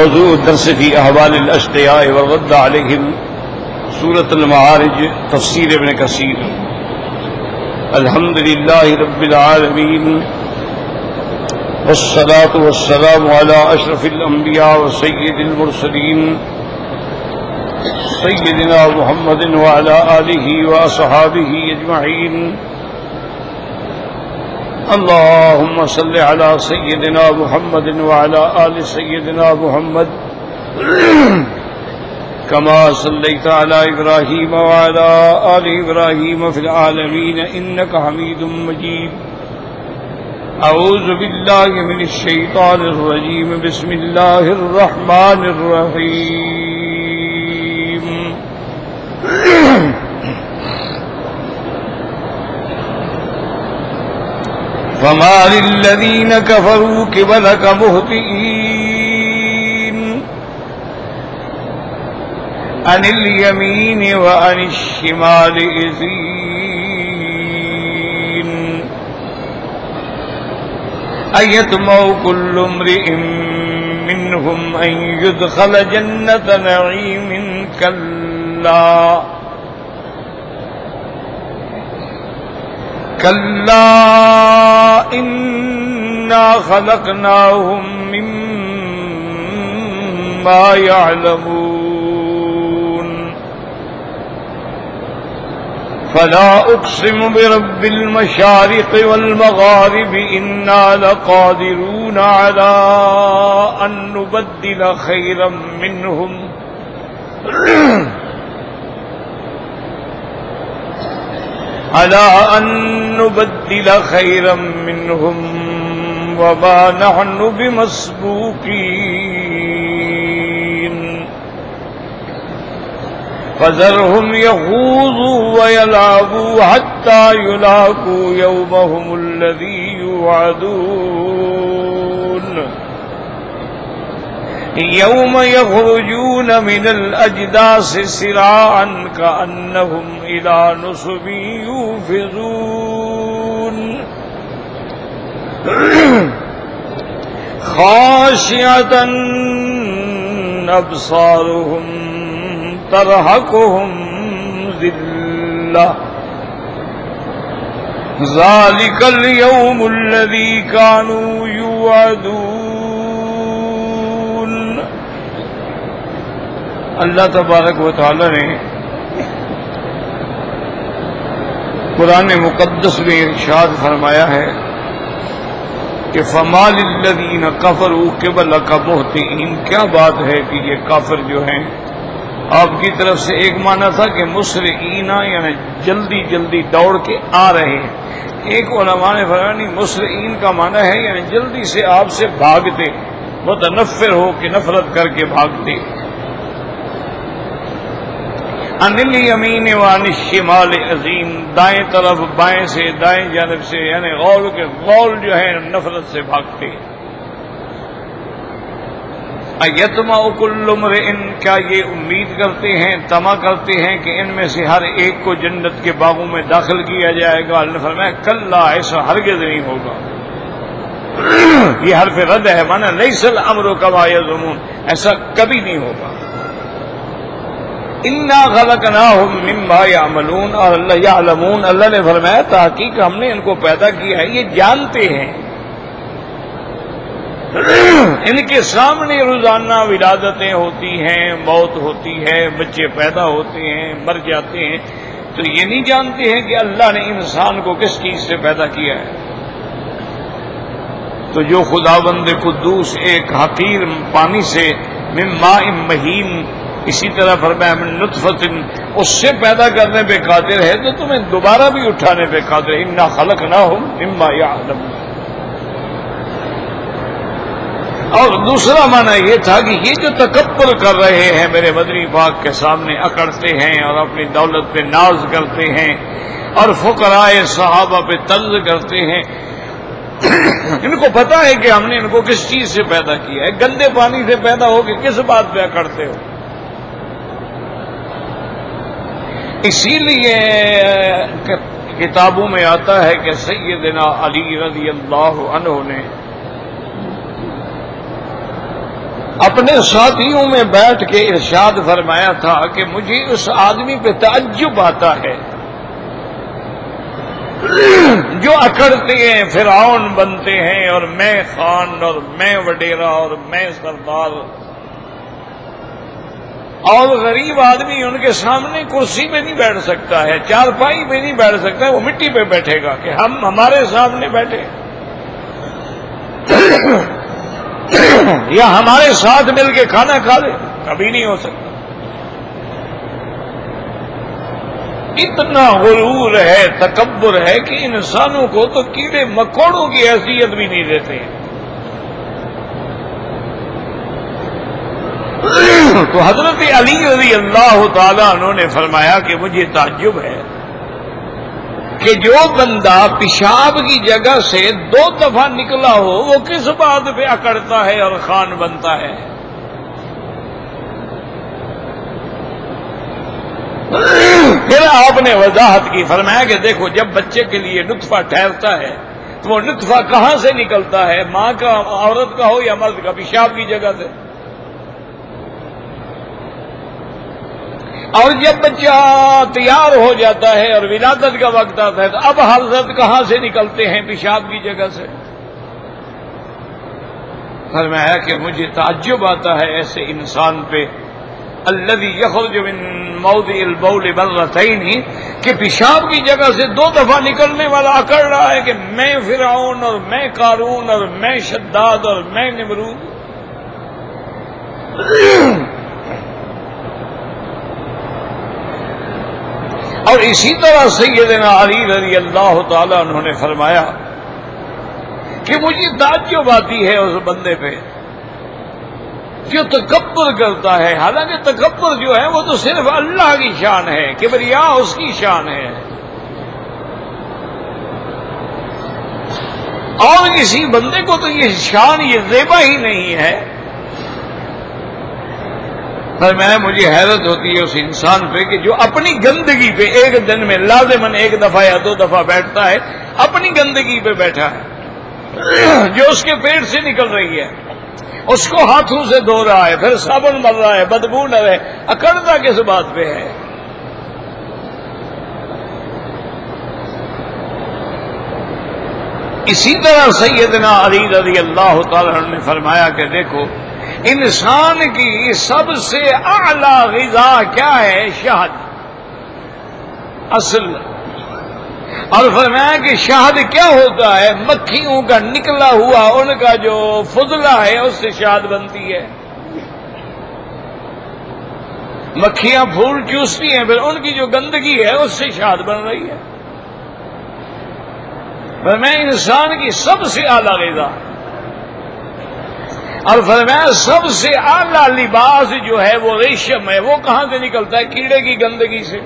موضوع الدرس في احوال الاشقیاء والرد علیہم، سورۃ المعارج، تفسیر ابن کثیر۔ الحمد للہ رب العالمین، والصلاة والسلام على اشرف الانبیاء وسید المرسلین سیدنا محمد وعلى آلہ واصحابہ اجمعین۔ اللهم صل على سيدنا محمد وعلى آل سيدنا محمد كما صليت على إبراهيم وعلى آل إبراهيم في العالمين إنك حميد مجيد۔ أعوذ بالله من الشيطان الرجيم، بسم الله الرحمن الرحيم۔ فما للذين كفروا قبلك مهطعين عن اليمين وعن الشمال عزين أيطمع كل امرئ منهم أن يدخل جنة نعيم كلا إنا خلقناهم مما يعلمون فلا أقسم برب المشارق والمغارب إنا لقادرون على أن نبدل خيرا منهم وما نحن بمسبوقين فذرهم يخوضوا ويلعبوا حتى يلاقوا يومهم الذي يوعدون يوم يخرجون من الأجداث سراعا كأنهم إلى نصب يوفضون خاشعة أبصارهم ترهقهم ذلة ذلك اليوم الذي كانوا يوعدون۔ اللہ تبارک و تعالی نے قرآن مقدس میں ارشاد فرمایا ہے کہ فما للذین کفروا قبلک مہطعین۔ کیا بات ہے کہ یہ کافر جو ہیں آپ کی طرف سے، ایک معنی تھا کہ مسرعین یعنی جلدی جلدی دوڑ کے آ رہے ہیں، ایک علماء نے فرمایا نہیں، مسرعین کا معنی ہے یعنی جلدی سے آپ سے بھاگتے، متنفر ہو کے نفرت کر کے بھاگتے۔ عن الیمین وعن الشمال عزین، دائیں طرف بائیں سے، دائیں جانب سے، یعنی غول کے غول جو ہے نفرت سے بھاگتے۔ ایطمع کل امرئ، کیا یہ امید کرتے ہیں، طمع کرتے ہیں کہ ان میں سے ہر ایک کو جنت کے باغوں میں داخل کیا جائے گا؟ اللہ نے فرمایا کلا، ایسا ہرگز نہیں ہوگا۔ یہ حرف رد ہے، مانا لیس الامر کما یظنون، ایسا کبھی نہیں ہوگا۔ انا خلقناہم مما یعملون، اور اللہ یعلمون، اللہ نے فرمایا تحقیق ہم نے ان کو پیدا کیا ہے، یہ جانتے ہیں، ان کے سامنے روزانہ ولادتیں ہوتی ہیں، موت ہوتی ہے، بچے پیدا ہوتے ہیں، مر جاتے ہیں، تو یہ نہیں جانتے ہیں کہ اللہ نے انسان کو کس چیز سے پیدا کیا ہے۔ تو جو خداوند قدوس ایک حقیر پانی سے، من ماء مہین، اسی طرح فرمایا من نطفۃ، اس سے پیدا کرنے پہ قادر ہے تو تمہیں دوبارہ بھی اٹھانے پہ قادر ہے۔ انا خلقناہم مما یعلمون۔ اور دوسرا معنی یہ تھا کہ یہ جو تکبر کر رہے ہیں میرے مدنی پاک کے سامنے، اکڑتے ہیں اور اپنی دولت پہ ناز کرتے ہیں اور فقراء صحابہ پہ طنز کرتے ہیں، ان کو پتا ہے کہ ہم نے ان کو کس چیز سے پیدا کیا ہے، گندے پانی سے پیدا ہو کے کس بات پہ اکڑتے ہو؟ اسی لیے کتابوں میں آتا ہے کہ سیدنا علی رضی اللہ عنہ نے اپنے ساتھیوں میں بیٹھ کے ارشاد فرمایا تھا کہ مجھے اس آدمی پہ تعجب آتا ہے جو اکڑتے ہیں فرعون بنتے ہیں اور میں خان اور میں وڈیرا اور میں سردار، اور غریب آدمی ان کے سامنے کرسی پہ نہیں بیٹھ سکتا ہے، چارپائی پہ نہیں بیٹھ سکتا ہے، وہ مٹی پہ بیٹھے گا کہ ہم ہمارے سامنے بیٹھے یا ہمارے ساتھ مل کے کھانا کھا لے، کبھی نہیں ہو سکتا۔ اتنا غرور ہے، تکبر ہے کہ انسانوں کو تو کیڑے مکوڑوں کی حیثیت بھی نہیں دیتے ہیں۔ تو حضرت علی رضی اللہ تعالیٰ عنہ نے فرمایا کہ مجھے تعجب ہے کہ جو بندہ پیشاب کی جگہ سے 2 دفعہ نکلا ہو وہ کس بات پہ اکڑتا ہے اور خان بنتا ہے۔ پھر آپ نے وضاحت کی، فرمایا کہ دیکھو جب بچے کے لیے نطفہ ٹھہرتا ہے تو وہ نطفہ کہاں سے نکلتا ہے؟ ماں کا، عورت کا ہو یا مرد کا، پیشاب کی جگہ سے۔ اور جب بچہ تیار ہو جاتا ہے اور ولادت کا وقت آتا ہے تو اب حضرت کہاں سے نکلتے ہیں؟ پیشاب کی جگہ سے۔ فرمایا کہ مجھے تعجب آتا ہے ایسے انسان پہ الذی یخرج من موضع البول مرتین، کہ پیشاب کی جگہ سے 2 دفعہ نکلنے والا اکڑ رہا ہے کہ میں فرعون اور میں قارون اور میں شداد اور میں نمرود۔ اور اسی طرح سیدنا علی رضی اللہ تعالیٰ عنہ نے فرمایا کہ مجھے تعجب آتی ہے اس بندے پہ جو تکبر کرتا ہے، حالانکہ تکبر جو ہے وہ تو صرف اللہ کی شان ہے، کبریا اس کی شان ہے، اور کسی بندے کو تو یہ شان، یہ زیبا ہی نہیں ہے۔ میں مجھے حیرت ہوتی ہے اس انسان پہ کہ جو اپنی گندگی پہ ایک دن میں لازماً 1 دفعہ یا 2 دفعہ بیٹھتا ہے، اپنی گندگی پہ بیٹھا ہے جو اس کے پیٹ سے نکل رہی ہے، اس کو ہاتھوں سے دھو رہا ہے، پھر صابن مل رہا ہے، بدبو نہ رہے، اکڑتا کس بات پہ ہے؟ اسی طرح سیدنا علی رضی اللہ تعالیٰ عنہ نے فرمایا کہ دیکھو انسان کی سب سے اعلی غذا کیا ہے؟ شہد، اصل۔ اور فرمایا کہ شہد کیا ہوتا ہے؟ مکھیوں کا نکلا ہوا ان کا جو فضلہ ہے اس سے شہد بنتی ہے۔ مکھیاں پھول چوستی ہیں، پھر ان کی جو گندگی ہے اس سے شہد بن رہی ہے۔ فرمایا انسان کی سب سے اعلی غذا، اور فرمایا سب سے اعلی لباس جو ہے وہ ریشم ہے۔ وہ کہاں سے نکلتا ہے؟ کیڑے کی گندگی سے۔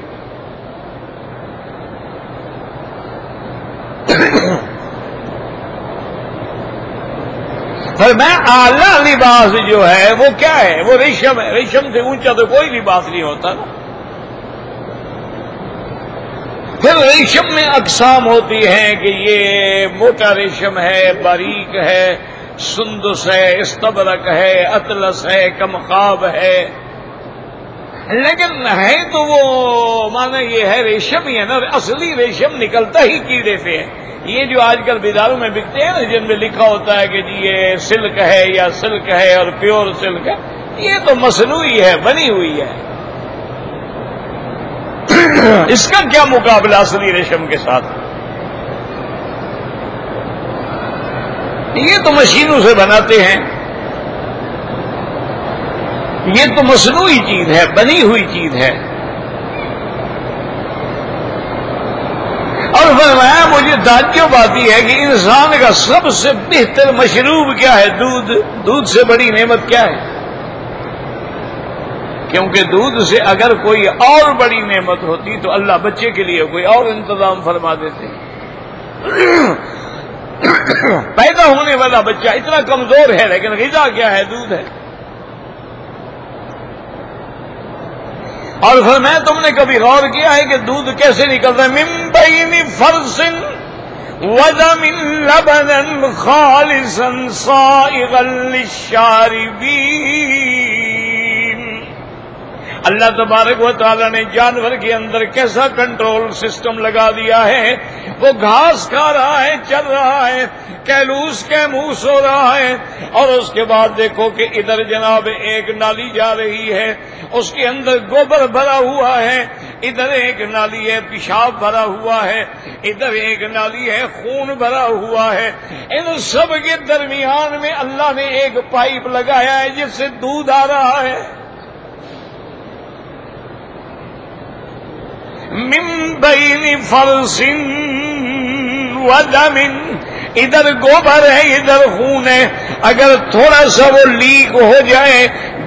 فرمایا اعلی لباس جو ہے وہ کیا ہے؟ وہ ریشم ہے۔ ریشم سے اونچا تو کوئی لباس نہیں ہوتا نا۔ پھر ریشم میں اقسام ہوتی ہیں کہ یہ موٹا ریشم ہے، باریک ہے، سندس ہے، استبرق ہے، اطلس ہے، کمخاب ہے، لیکن ہے تو وہ مانا یہ ہے ریشم ہی ہے نا۔ اصلی ریشم نکلتا ہی کیڑے سے ہے۔ یہ جو آج کل بازاروں میں بکتے ہیں نا جن میں لکھا ہوتا ہے کہ جی یہ سلک ہے یا سلک ہے اور پیور سلک ہے، یہ تو مصنوعی ہے، بنی ہوئی ہے۔ اس کا کیا مقابلہ اصلی ریشم کے ساتھ؟ یہ تو مشینوں سے بناتے ہیں، یہ تو مصنوعی چیز ہے، بنی ہوئی چیز ہے۔ اور فرمایا مجھے تعجب آتی ہے کہ انسان کا سب سے بہتر مشروب کیا ہے؟ دودھ۔ دودھ سے بڑی نعمت کیا ہے؟ کیونکہ دودھ سے اگر کوئی اور بڑی نعمت ہوتی تو اللہ بچے کے لیے کوئی اور انتظام فرما دیتے۔ پیدا ہونے والا بچہ اتنا کمزور ہے لیکن غذا کیا ہے؟ دودھ ہے۔ اور فرمایا تم نے کبھی غور کیا ہے کہ دودھ کیسے نکلتا ہے؟ من بین فرث وَدَمٍ لَبَنًا خَالِصًا صَائِغًا لِلشَّارِبِينَ۔ اللہ تبارک و تعالیٰ نے جانور کے اندر کیسا کنٹرول سسٹم لگا دیا ہے، وہ گھاس کھا رہا ہے، چل رہا ہے، کیلوس کیموس ہو رہا ہے، اور اس کے بعد دیکھو کہ ادھر جناب ایک نالی جا رہی ہے، اس کے اندر گوبر بھرا ہوا ہے، ادھر ایک نالی ہے پیشاب بھرا ہوا ہے، ادھر ایک نالی ہے خون بھرا ہوا ہے، ان سب کے درمیان میں اللہ نے ایک پائپ لگایا ہے جس سے دودھ آ رہا ہے۔ من بین فرس ودم، ادھر گوبر ہے ادھر خون ہے، اگر تھوڑا سا وہ لیک ہو جائے،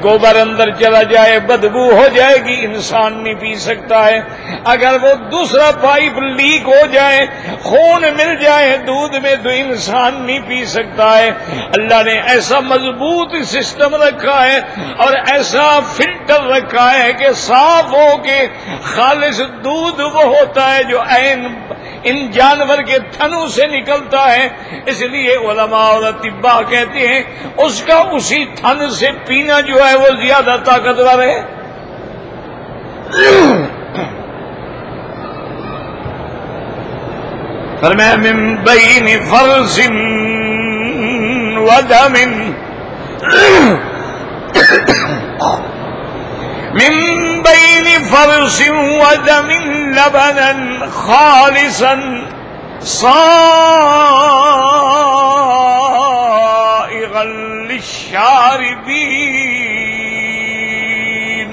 گوبر اندر چلا جائے، بدبو ہو جائے گی، انسان نہیں پی سکتا ہے۔ اگر وہ دوسرا پائپ لیک ہو جائے، خون مل جائے دودھ میں، تو انسان نہیں پی سکتا ہے۔ اللہ نے ایسا مضبوط سسٹم رکھا ہے اور ایسا فلٹر رکھا ہے کہ صاف ہو کے خالص دودھ وہ ہوتا ہے جو عین ان جانور کے تھنوں سے نکلتا ہے۔ اس لیے علماء اور اطباء کہتے ہیں اس کا اسی تھن سے پینا جو ہے وہ زیادہ طاقتور ہے۔ فرمایا من بین فرس ودم، من بین فرس ودم لبنا خالصا صائغا للشاربین۔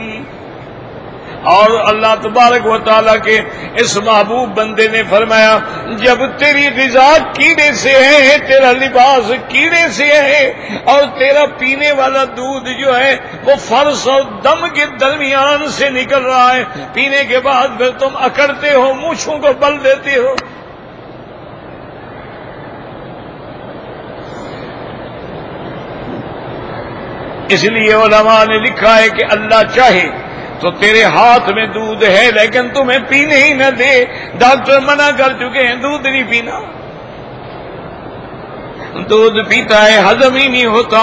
اور اللہ تبارک و تعالیٰ کے اس محبوب بندے نے فرمایا جب تیری غذا کیڑے سے ہے، تیرا لباس کیڑے سے ہے، اور تیرا پینے والا دودھ جو ہے وہ فرس اور دم کے درمیان سے نکل رہا ہے، پینے کے بعد پھر تم اکڑتے ہو، مونچھوں کو بل دیتے ہو۔ اس لیے علماء نے لکھا ہے کہ اللہ چاہے تو تیرے ہاتھ میں دودھ ہے لیکن تمہیں پینے ہی نہ دے، ڈاکٹر منع کر چکے ہیں دودھ نہیں پینا، دودھ پیتا ہے ہضم ہی نہیں ہوتا،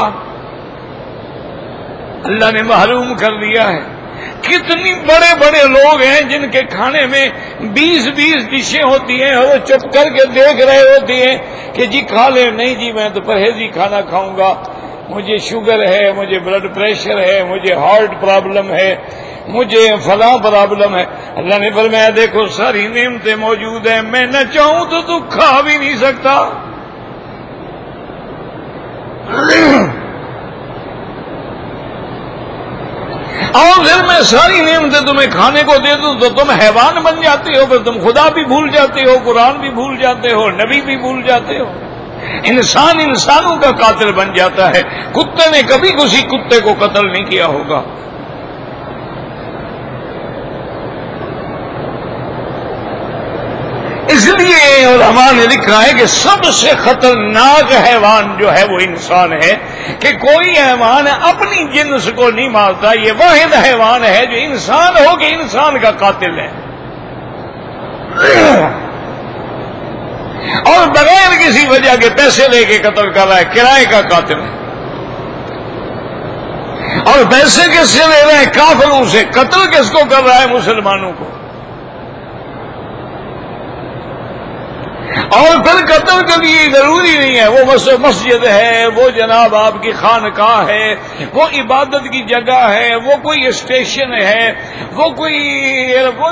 اللہ نے محروم کر دیا ہے۔ کتنی بڑے بڑے لوگ ہیں جن کے کھانے میں 20 ڈشیں ہوتی ہیں اور وہ چپ کر کے دیکھ رہے ہوتے ہیں کہ جی کھا لے، نہیں جی میں تو پرہیزی کھانا کھاؤں گا، مجھے شوگر ہے، مجھے بلڈ پریشر ہے، مجھے ہارٹ پرابلم ہے، مجھے فلاں پرابلم ہے۔ اللہ نے فرمایا دیکھو ساری نعمتیں موجود ہیں، میں نہ چاہوں تو تو کھا بھی نہیں سکتا۔ اور پھر میں ساری نعمتیں تمہیں کھانے کو دے دوں تو تم حیوان بن جاتے ہو، پھر تم خدا بھی بھول جاتے ہو، قرآن بھی بھول جاتے ہو، نبی بھی بھول جاتے ہو، انسان انسانوں کا قاتل بن جاتا ہے۔ کتے نے کبھی کسی کتے کو قتل نہیں کیا ہوگا۔ اس لیے علماء نے لکھا ہے کہ سب سے خطرناک حیوان جو ہے وہ انسان ہے، کہ کوئی حیوان اپنی جنس کو نہیں مارتا، یہ واحد حیوان ہے جو انسان ہو کہ انسان کا قاتل ہے، اور بغیر کسی وجہ کے پیسے لے کے قتل کر رہا ہے، کرائے کا قاتل ہے۔ اور پیسے کس سے لے رہا ہے؟ کافروں سے۔ قتل کس کو کر رہا ہے؟ مسلمانوں کو۔ اور پھر قتل کے لیے ضروری نہیں ہے وہ مسجد ہے، وہ جناب آپ کی خانقاہ ہے، وہ عبادت کی جگہ ہے، وہ کوئی اسٹیشن ہے، وہ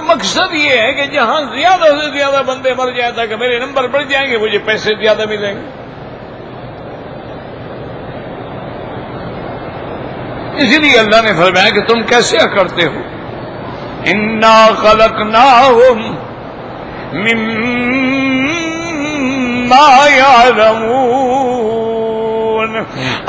مقصد یہ ہے کہ جہاں زیادہ سے زیادہ بندے مر جائیں تاکہ میرے نمبر بڑھ جائیں گے، مجھے پیسے زیادہ ملیں گے۔ اسی لیے اللہ نے فرمایا کہ تم کیسے کرتے ہو؟ انا خلقناہم مما یعلمون۔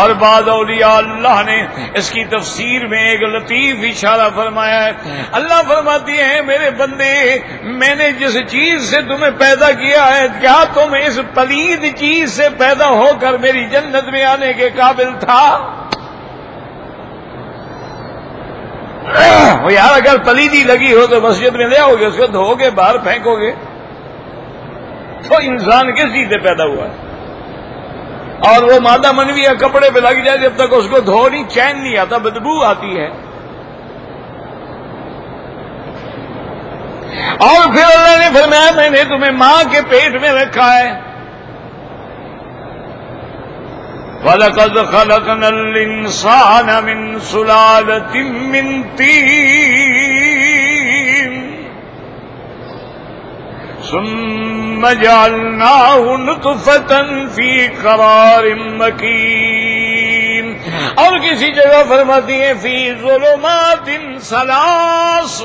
اور بعض اولیاء اللہ نے اس کی تفسیر میں ایک لطیف اشارہ فرمایا ہے۔ اللہ فرماتی ہیں میرے بندے، میں نے جس چیز سے تمہیں پیدا کیا ہے، کیا تم اس پلید چیز سے پیدا ہو کر میری جنت میں آنے کے قابل تھا؟ وہ یار اگر پلیدی لگی ہو تو مسجد میں لے آؤ گے، اس کو دھو گے باہر پھینکو گے؟ تو انسان کس چیز سے پیدا ہوا ہے؟ اور وہ مادہ منویہ کپڑے پہ لگ جائے جب تک اس کو دھو نہیں چین نہیں آتا، بدبو آتی ہے۔ اور پھر اللہ نے فرمایا میں نے تمہیں ماں کے پیٹ میں رکھا ہے۔ وَلَقَدْ خَلَقْنَا الْإِنسَانَ مِنْ سُلَالَةٍ مِّن طِينٍ ثُمَّ جَعَلْنَاهُ نُطْفَةً فِي قَرَارٍ مَّكِينٍ۔ اور کسی جگہ فرماتی ہیں فِي ظُلُمَاتٍ ثَلَاثٍ،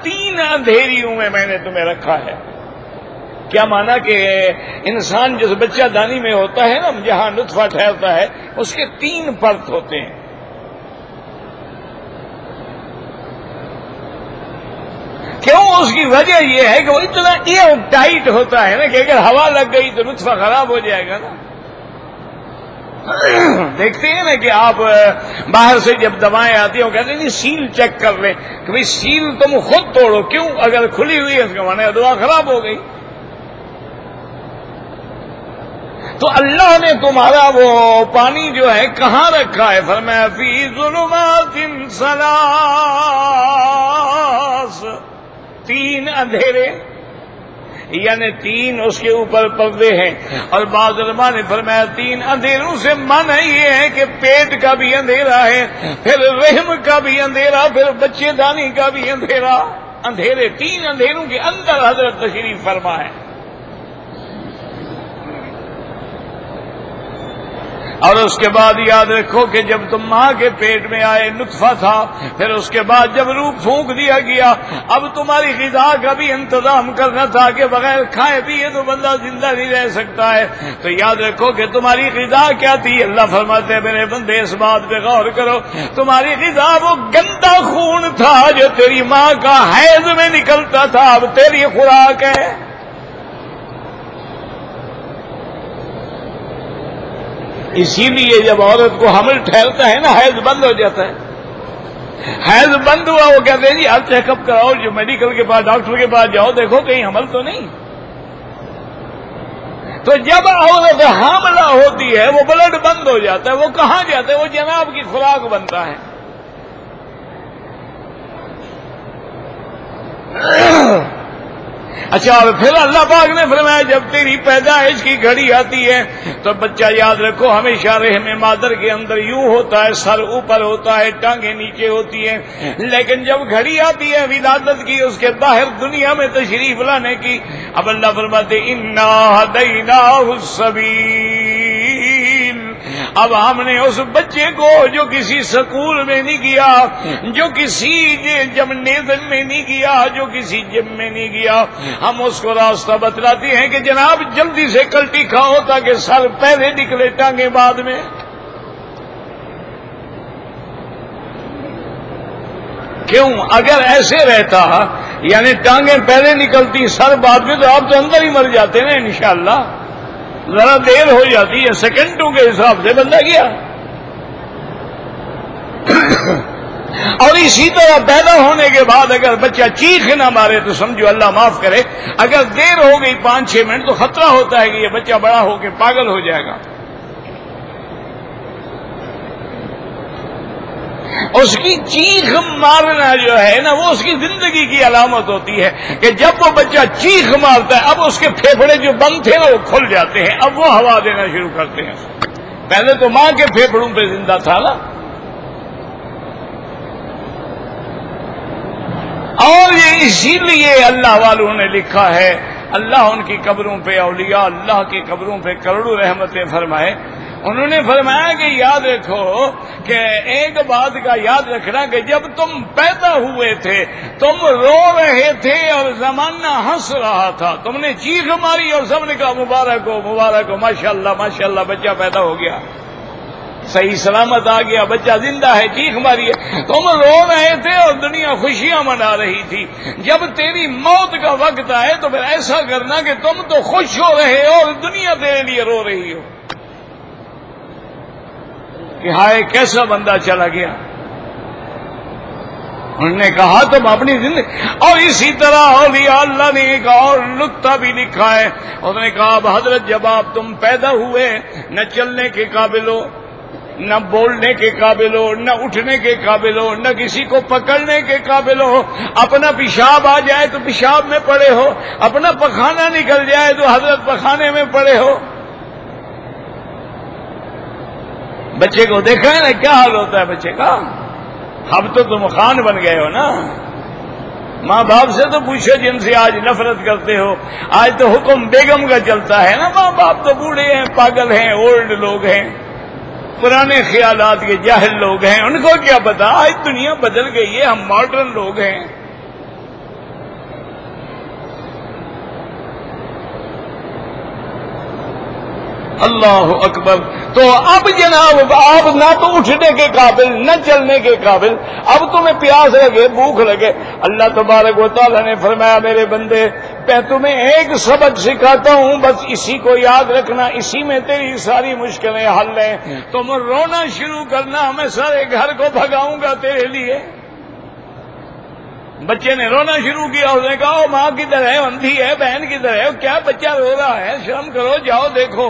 3 اندھیریوں میں نے تمہیں رکھا ہے۔ کیا مانا کہ انسان جس بچہ دانی میں ہوتا ہے نا، جہاں نطفہ ٹھہرتا ہے، اس کے 3 پرت ہوتے ہیں۔ کیوں؟ اس کی وجہ یہ ہے کہ وہ اتنا ایئر ٹائٹ ہوتا ہے نا کہ اگر ہوا لگ گئی تو نطفہ خراب ہو جائے گا نا۔ دیکھتے ہیں نا کہ آپ باہر سے جب دوائیں آتی ہیں وہ کہتے ہیں نہیں سیل چیک کر لیں کہ بھئی سیل تم خود توڑو، کیوں؟ اگر کھلی ہوئی ہے اس کا معنی دوا خراب ہو گئی۔ تو اللہ نے تمہارا وہ پانی جو ہے کہاں رکھا ہے؟ فرمایا فی ظلمات ثلاث، 3 اندھیرے، یعنی 3 اس کے اوپر پردے ہیں۔ اور بعض علماء نے فرمایا 3 اندھیروں سے معنی یہ ہے کہ پیٹ کا بھی اندھیرا ہے، پھر رحم کا بھی اندھیرا، پھر بچے دانی کا بھی اندھیرا۔ اندھیرے 3 اندھیروں کے اندر حضرت تشریف فرما ہے۔ اور اس کے بعد یاد رکھو کہ جب تم ماں کے پیٹ میں آئے نطفہ تھا، پھر اس کے بعد جب روح پھونک دیا گیا، اب تمہاری غذا کا بھی انتظام کرنا تھا کہ بغیر کھائے پیے تو بندہ زندہ نہیں رہ سکتا ہے۔ تو یاد رکھو کہ تمہاری غذا کیا تھی؟ اللہ فرماتے ہیں میرے بندے اس بات پہ غور کرو، تمہاری غذا وہ گندا خون تھا جو تیری ماں کا حیض میں نکلتا تھا، اب تیری خوراک ہے۔ اسی لیے جب عورت کو حمل ٹھہرتا ہے نا، حیض بند ہو جاتا ہے۔ حیض بند ہوا وہ کہتے ہیں جی اب چیک اپ کراؤ، جو میڈیکل کے پاس ڈاکٹر کے پاس جاؤ، دیکھو کہیں حمل تو نہیں۔ تو جب عورت حاملہ ہوتی ہے وہ بلڈ بند ہو جاتا ہے، وہ کہاں جاتا ہے؟ وہ جناب کی خوراک بنتا ہے۔ اچھا، اور پھر اللہ پاک نے فرمایا جب تیری پیدائش کی گھڑی آتی ہے تو بچہ یاد رکھو ہمیشہ رحم مادر کے اندر یوں ہوتا ہے، سر اوپر ہوتا ہے، ٹانگیں نیچے ہوتی ہیں، لیکن جب گھڑی آتی ہے ولادت کی، اس کے باہر دنیا میں تشریف لانے کی، اب اللہ فرماتے انا ہدیناہ السبیل، اب ہم نے اس بچے کو جو کسی سکول میں نہیں گیا، جو کسی جمنیزم میں نہیں گیا، جو کسی جم میں نہیں گیا، ہم اس کو راستہ بتلاتے ہیں کہ جناب جلدی سے کلٹی کھاؤ تاکہ سر پہلے نکلے ٹانگیں بعد میں۔ کیوں؟ اگر ایسے رہتا یعنی ٹانگیں پہلے نکلتی سر بعد میں تو آپ تو اندر ہی مر جاتے نا انشاءاللہ۔ ذرا دیر ہو جاتی ہے، سیکنڈوں کے حساب سے بندہ گیا۔ اور اسی طرح پیدا ہونے کے بعد اگر بچہ چیخ نہ مارے تو سمجھو اللہ معاف کرے، اگر دیر ہو گئی 5-6 منٹ تو خطرہ ہوتا ہے کہ یہ بچہ بڑا ہو کے پاگل ہو جائے گا۔ اس کی چیخ مارنا جو ہے نا وہ اس کی زندگی کی علامت ہوتی ہے کہ جب وہ بچہ چیخ مارتا ہے اب اس کے پھیپھڑے جو بند تھے نا وہ کھل جاتے ہیں، اب وہ ہوا دینا شروع کرتے ہیں۔ پہلے تو ماں کے پھیپھڑوں پہ زندہ تھا نا۔ اور یہ اسی لیے اللہ والوں نے لکھا ہے، اللہ ان کی قبروں پہ، اولیاء اللہ کی قبروں پہ کروڑوں رحمتیں فرمائے۔ انہوں نے فرمایا کہ یاد رکھو کہ ایک بات کا یاد رکھنا کہ جب تم پیدا ہوئے تھے تم رو رہے تھے اور زمانہ ہنس رہا تھا، تم نے چیخ ماری اور سب نے کہا مبارک ہو مبارک ہو، ماشاءاللہ ماشاءاللہ بچہ پیدا ہو گیا، صحیح سلامت آ گیا، بچہ زندہ ہے، چیخ ماری ہے۔ تم رو رہے تھے اور دنیا خوشیاں منا رہی تھی۔ جب تیری موت کا وقت آئے تو پھر ایسا کرنا کہ تم تو خوش ہو رہے ہو اور دنیا تیرے لیے رو رہی ہو کہ ہائے کیسا بندہ چلا گیا۔ انہوں نے کہا تم اپنی زندگی. اور اسی طرح اولیاء اللہ نے ایک اور نکتہ بھی لکھا ہے. انہوں نے کہا اب حضرت جب آپ تم پیدا ہوئے نہ چلنے کے قابل ہو، نہ بولنے کے قابل ہو، نہ اٹھنے کے قابل ہو، نہ کسی کو پکڑنے کے قابل ہو، اپنا پیشاب آ جائے تو پیشاب میں پڑے ہو، اپنا پخانہ نکل جائے تو حضرت پخانے میں پڑے ہو. بچے کو دیکھا ہے نا کیا حال ہوتا ہے بچے کا. اب تو تم خان بن گئے ہو نا. ماں باپ سے تو پوچھو جن سے آج نفرت کرتے ہو. آج تو حکم بیگم کا چلتا ہے نا. ماں باپ تو بوڑھے ہیں، پاگل ہیں، اولڈ لوگ ہیں، پرانے خیالات کے جاہل لوگ ہیں. ان کو کیا پتا. آج دنیا بدل گئی ہے، ہم ماڈرن لوگ ہیں. اللہ اکبر. تو اب جناب آپ نہ تو اٹھنے کے قابل، نہ چلنے کے قابل. اب تمہیں پیاس لگے، بھوک لگے. اللہ تبارک و تعالیٰ نے فرمایا میرے بندے میں تمہیں ایک سبق سکھاتا ہوں، بس اسی کو یاد رکھنا، اسی میں تیری ساری مشکلیں حل ہیں. تم رونا شروع کرنا، میں سارے گھر کو بھگاؤں گا تیرے لیے. بچے نے رونا شروع کیا. اس نے کہا ماں کدھر ہے، اندھی ہے، بہن کدھر ہے، کیا بچہ رو رہا ہے، شرم کرو، جاؤ دیکھو.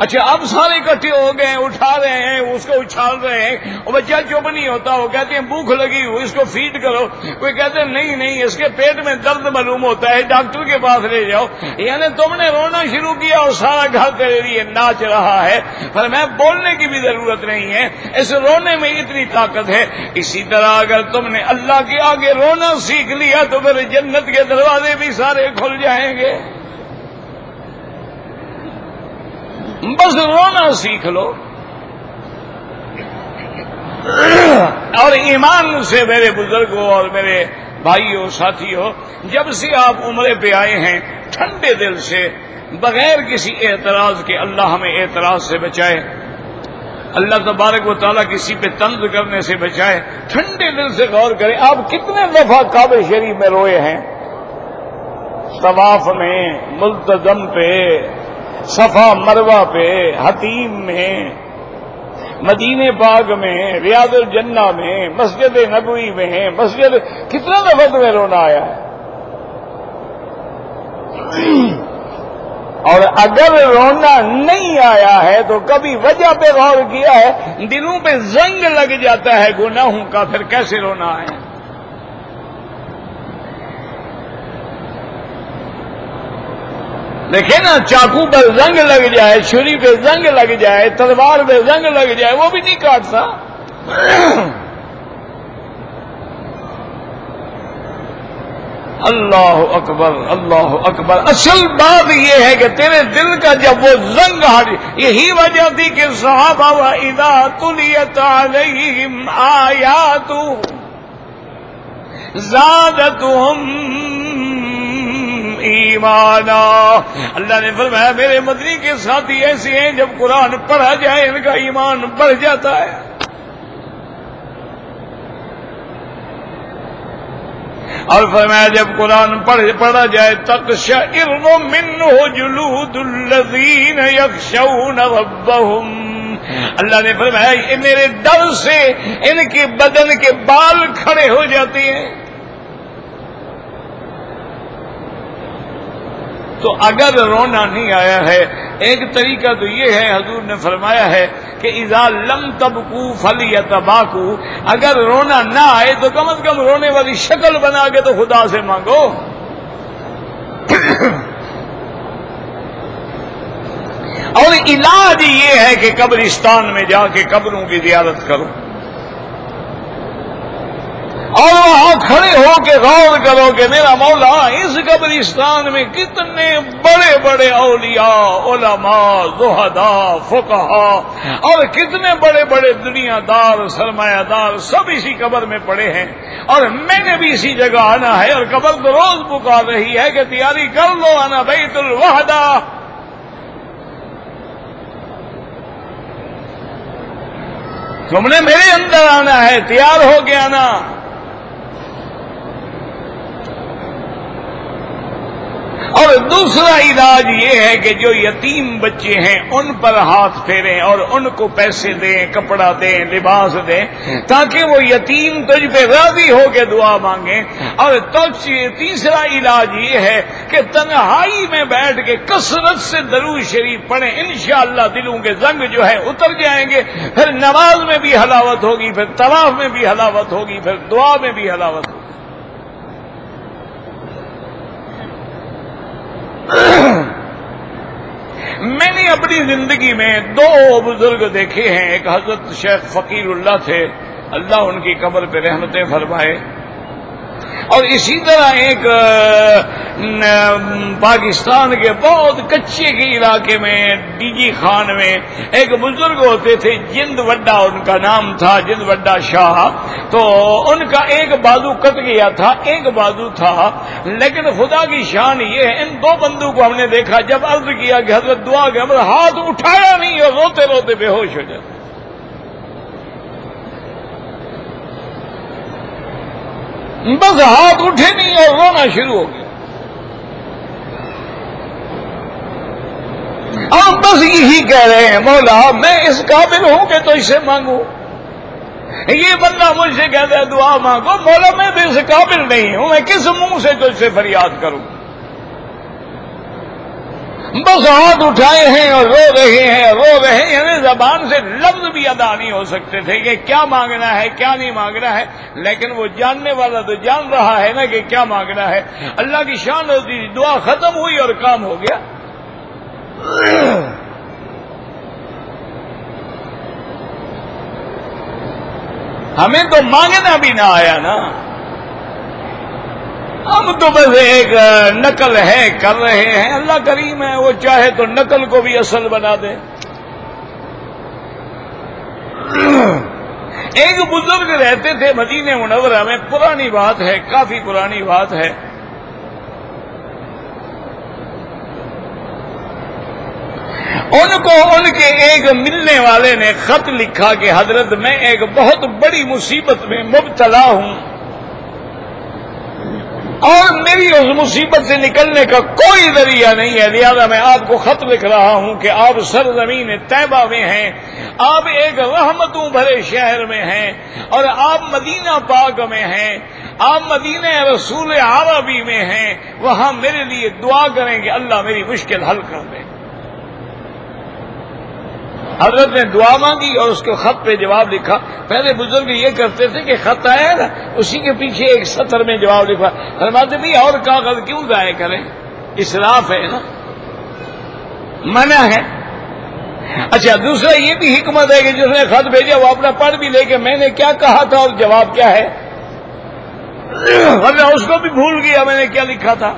اچھا اب سارے اکٹھے ہو گئے، اٹھا رہے ہیں، اس کو اچھال رہے ہیں. وہ بچہ چپ نہیں ہوتا. وہ کہتے ہیں بھوک لگی ہو، اس کو فیڈ کرو. کوئی کہتے ہیں نہیں اس کے پیٹ میں درد معلوم ہوتا ہے، ڈاکٹر کے پاس لے جاؤ. یعنی تم نے رونا شروع کیا اور سارا گھر تیرے لیے ناچ رہا ہے. پر میں بولنے کی بھی ضرورت نہیں ہے، اس رونے میں اتنی طاقت ہے. اسی طرح اگر تم نے اللہ کے آگے رونا سیکھ لیا تو پھر جنت کے دروازے بھی سارے کھل جائیں گے. بس رونا سیکھ لو. اور ایمان سے میرے بزرگوں اور میرے بھائیوں ساتھیوں، جب سے آپ عمرے پہ آئے ہیں ٹھنڈے دل سے، بغیر کسی اعتراض کے، اللہ ہمیں اعتراض سے بچائے، اللہ تبارک و تعالیٰ کسی پہ طنز کرنے سے بچائے. ٹھنڈے دل سے غور کریں آپ کتنے دفعہ کعبہ شریف میں روئے ہیں. طواف میں، ملتزم پہ، صفا مروہ پہ، حتیم میں، مدینے پاک میں، ریاض الجنہ میں، مسجد نبوی میں، مسجد. کتنا دفعہ تمہیں رونا آیا ہے. اور اگر رونا نہیں آیا ہے تو کبھی وجہ پہ غور کیا ہے. دلوں پہ زنگ لگ جاتا ہے گناہوں کا، پھر کیسے رونا آئے. دیکھیں نا چاقو پہ زنگ لگ جائے، چھری پہ زنگ لگ جائے، تلوار پہ زنگ لگ جائے، وہ بھی نہیں کاٹتا. اللہ اکبر، اللہ اکبر. اصل بات یہ ہے کہ تیرے دل کا جب وہ زنگ ہٹ، یہی وجہ تھی کہ صحابہ وَإِذَا تُلِيَتْ عَلَيْهِمْ آيَاتُهُ زَادَتْهُمْ ایمانا. اللہ نے فرمایا میرے مدنی کے ساتھی ایسے ہیں جب قرآن پڑھا جائے ان کا ایمان بڑھ جاتا ہے. اور فرمایا جب قرآن پڑھا جائے تقشعر منہ جلود الذین یخشون ربہم. اللہ نے فرمایا میرے ڈر سے ان کے بدن کے بال کھڑے ہو جاتے ہیں. تو اگر رونا نہیں آیا ہے، ایک طریقہ تو یہ ہے، حضور نے فرمایا ہے کہ اذا لم تبکو فلیتباکو. اگر رونا نہ آئے تو کم از کم رونے والی شکل بنا کے تو خدا سے مانگو. اور علاج یہ ہے کہ قبرستان میں جا کے قبروں کی زیارت کرو اور وہاں کھڑے ہو کے غور کرو کہ میرا مولا اس قبرستان میں کتنے بڑے بڑے اولیاء، علماء، زہداء، فقہاء اور کتنے بڑے بڑے دنیا دار، سرمایہ دار سب اسی قبر میں پڑے ہیں. اور میں نے بھی اسی جگہ آنا ہے اور قبر تو روز پکار رہی ہے کہ تیاری کر لو، انا بیت الوحدہ. تم نے میرے اندر آنا ہے، تیار ہو کے آنا. اور دوسرا علاج یہ ہے کہ جو یتیم بچے ہیں ان پر ہاتھ پھیریں اور ان کو پیسے دیں، کپڑا دیں، لباس دیں، تاکہ وہ یتیم تجھ پہ راضی ہو کے دعا مانگیں۔ اور تیسرا علاج یہ ہے کہ تنہائی میں بیٹھ کے کثرت سے درود شریف پڑھیں، انشاءاللہ دلوں کے زنگ جو ہے اتر جائیں گے۔ پھر نماز میں بھی حلاوت ہوگی، پھر طواف میں بھی حلاوت ہوگی، پھر دعا میں بھی حلاوت ہوگی۔ میں نے اپنی زندگی میں دو بزرگ دیکھے ہیں، ایک حضرت شیخ فقیر اللہ تھے، اللہ ان کی قبر پہ رحمتیں فرمائے، اور اسی طرح ایک پاکستان کے بہت کچے کے علاقے میں ڈی جی خان میں ایک بزرگ ہوتے تھے، جند وڈا ان کا نام تھا، جند وڈا شاہ۔ تو ان کا ایک بازو کٹ گیا تھا، ایک بازو تھا، لیکن خدا کی شان یہ ہے، ان دو بندوں کو ہم نے دیکھا، جب عرض کیا کہ حضرت دعا کے ہمارا ہاتھ اٹھایا نہیں اور روتے روتے بے ہوش ہو جاتے۔ بس ہاتھ اٹھے نہیں اور رونا شروع ہو گیا۔ ہم بس یہی کہہ رہے ہیں، مولا میں اس قابل ہوں کہ تو اسے مانگوں۔ یہ بندہ مجھ سے کہتا ہے دعا مانگو، مولا میں تو اس قابل نہیں ہوں، میں کس منہ سے تجھ سے فریاد کروں؟ بس ہاتھ اٹھائے ہیں اور رو رہے ہیں، رو رہے ہیں، یعنی زبان سے لفظ بھی ادا نہیں ہو سکتے تھے کہ کیا مانگنا ہے کیا نہیں مانگنا ہے، لیکن وہ جاننے والا تو جان رہا ہے نا کہ کیا مانگنا ہے۔ اللہ کی شان ہوتی، دعا ختم ہوئی اور کام ہو گیا۔ ہمیں تو مانگنا بھی نہ آیا نا، ہم تو بس ایک نقل ہے کر رہے ہیں۔ اللہ کریم ہے، وہ چاہے تو نقل کو بھی اصل بنا دے۔ ایک بزرگ رہتے تھے مدینہ منورہ میں، پرانی بات ہے، کافی پرانی بات ہے۔ ان کو ان کے ایک ملنے والے نے خط لکھا کہ حضرت میں ایک بہت بڑی مصیبت میں مبتلا ہوں اور میری اس مصیبت سے نکلنے کا کوئی ذریعہ نہیں ہے، لہذا میں آپ کو خط لکھ رہا ہوں کہ آپ سرزمین طیبہ میں ہیں، آپ ایک رحمتوں بھرے شہر میں ہیں، اور آپ مدینہ پاک میں ہیں، آپ مدینہ رسول عربی میں ہیں، وہاں میرے لیے دعا کریں کہ اللہ میری مشکل حل کر دے۔ حضرت نے دعا مانگی اور اس کو خط پہ جواب لکھا۔ پہلے بزرگ یہ کرتے تھے کہ خط آیا نا اسی کے پیچھے ایک سطر میں جواب لکھا، فرماتے بھی اور کاغذ کیوں ضائع کریں، اسراف ہے نا، منع ہے۔ اچھا دوسرا یہ بھی حکمت ہے کہ جس نے خط بھیجا وہ اپنا پڑھ بھی لے کہ میں نے کیا کہا تھا اور جواب کیا ہے، ورنہ اس کو بھی بھول گیا میں نے کیا لکھا تھا۔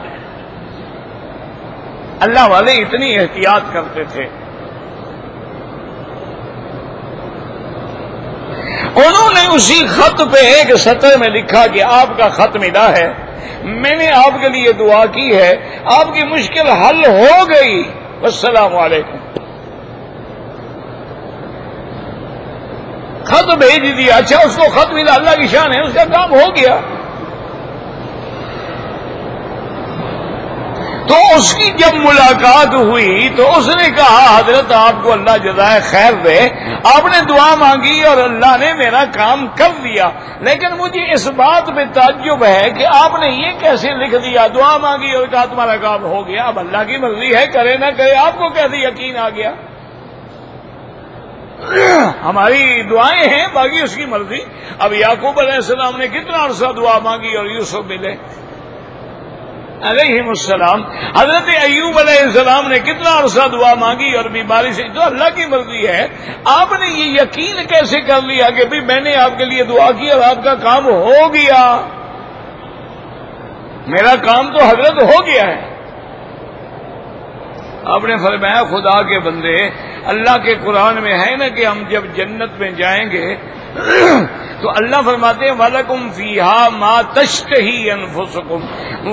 اللہ والے اتنی احتیاط کرتے تھے۔ انہوں نے اسی خط پہ ایک سطر میں لکھا کہ آپ کا خط ملا ہے، میں نے آپ کے لیے دعا کی ہے، آپ کی مشکل حل ہو گئی، والسلام علیکم۔ خط بھیج دیا، اچھا اس کو خط ملا، اللہ کی شان ہے، اس کا کام ہو گیا۔ تو اس کی جب ملاقات ہوئی تو اس نے کہا حضرت آپ کو اللہ جزائے خیر دے، آپ نے دعا مانگی اور اللہ نے میرا کام کر دیا، لیکن مجھے اس بات میں تعجب ہے کہ آپ نے یہ کیسے لکھ دیا، دعا مانگی اور کہا تمہارا کام ہو گیا، اب اللہ کی مرضی ہے کرے نہ کرے، آپ کو کیسے یقین آ گیا؟ ہماری دعائیں ہیں باقی اس کی مرضی۔ اب یعقوب علیہ السلام نے کتنا عرصہ دعا مانگی اور یوسف ملے علیہم السلام، حضرت ایوب علیہ السلام نے کتنا عرصہ دعا مانگی اور بیماری سے، تو اللہ کی مرضی ہے۔ آپ نے یہ یقین کیسے کر لیا کہ بھی میں نے آپ کے لیے دعا کی اور آپ کا کام ہو گیا؟ میرا کام تو حضرت ہو گیا ہے۔ آپ نے فرمایا خدا کے بندے، اللہ کے قرآن میں ہے نا کہ ہم جب جنت میں جائیں گے تو اللہ فرماتے ہیں وَلَكُمْ فِيهَا مَا تَشْتَهِي أَنفُسُكُمْ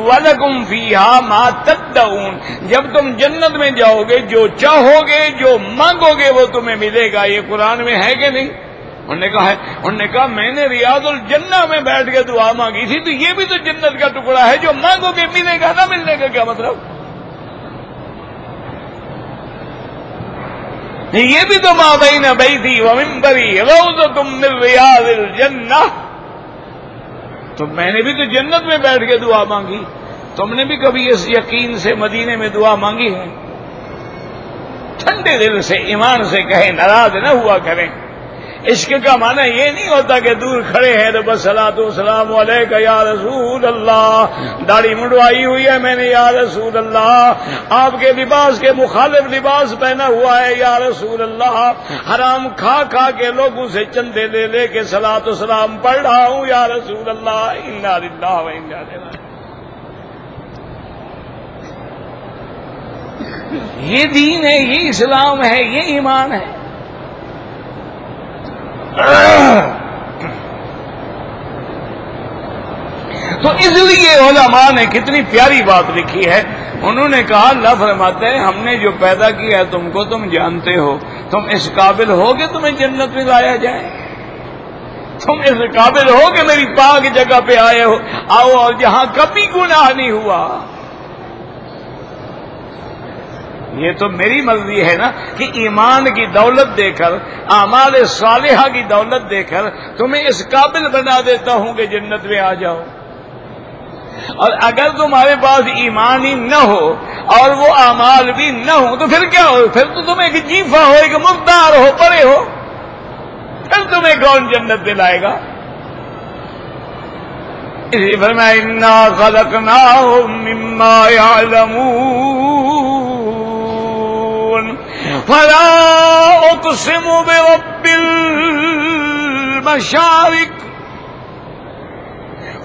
وَلَكُمْ فِيهَا مَا تَدَّعُونَ، جب تم جنت میں جاؤ گے جو چاہو گے جو مانگو گے وہ تمہیں ملے گا۔ یہ قرآن میں ہے کہ نہیں؟ انہوں نے کہا ہے، انہوں نے کہا میں نے ریاض الجنہ میں بیٹھ کے دعا مانگی تھی، تو یہ بھی تو جنت کا ٹکڑا ہے، جو مانگو گے ملے گا، نہ ملنے کا کیا مطلب؟ یہ بھی تو ما بین بیتی و منبری روضۃ من ریاض الجنہ. تو میں نے بھی تو جنت میں بیٹھ کے دعا مانگی. تم نے بھی کبھی اس یقین سے مدینے میں دعا مانگی ہے؟ ٹھنڈے دل سے ایمان سے کہیں، ناراض نہ ہوا کریں. عشق کا معنی یہ نہیں ہوتا کہ دور کھڑے ہیں تو بس صلاۃ والسلام علیک یا رسول اللہ، داڑھی منڈوائی ہوئی ہے میں نے یا رسول اللہ، آپ کے لباس کے مخالف لباس پہنا ہوا ہے یا رسول اللہ، حرام کھا کھا کے لوگوں سے چندے لے لے کے صلاۃ والسلام پڑھ رہا ہوں یا رسول اللہ. انا للہ و انا الیہ راجعون. یہ دین ہے، یہ اسلام ہے، یہ ایمان ہے. تو اس لیے علماء نے کتنی پیاری بات لکھی ہے. انہوں نے کہا، اللہ فرماتے ہیں ہم نے جو پیدا کیا ہے تم کو تم جانتے ہو، تم اس قابل ہو کہ تمہیں جنت میں لایا جائے؟ تم اس قابل ہو کہ میری پاک جگہ پہ آئے ہو، آؤ اور جہاں کبھی گناہ نہیں ہوا. یہ تو میری مرضی ہے نا کہ ایمان کی دولت دے کر، اعمال صالحہ کی دولت دے کر تمہیں اس قابل بنا دیتا ہوں کہ جنت میں آ جاؤ. اور اگر تمہارے پاس ایمان ہی نہ ہو اور وہ اعمال بھی نہ ہو تو پھر کیا ہو؟ پھر تو تم ایک جیفا ہو، ایک مردار ہو، پڑے ہو. پھر تمہیں کون جنت دلائے گا؟ اسی فرمایا انا خلقناہم مما یعلمون فلا اقسم برب المشارق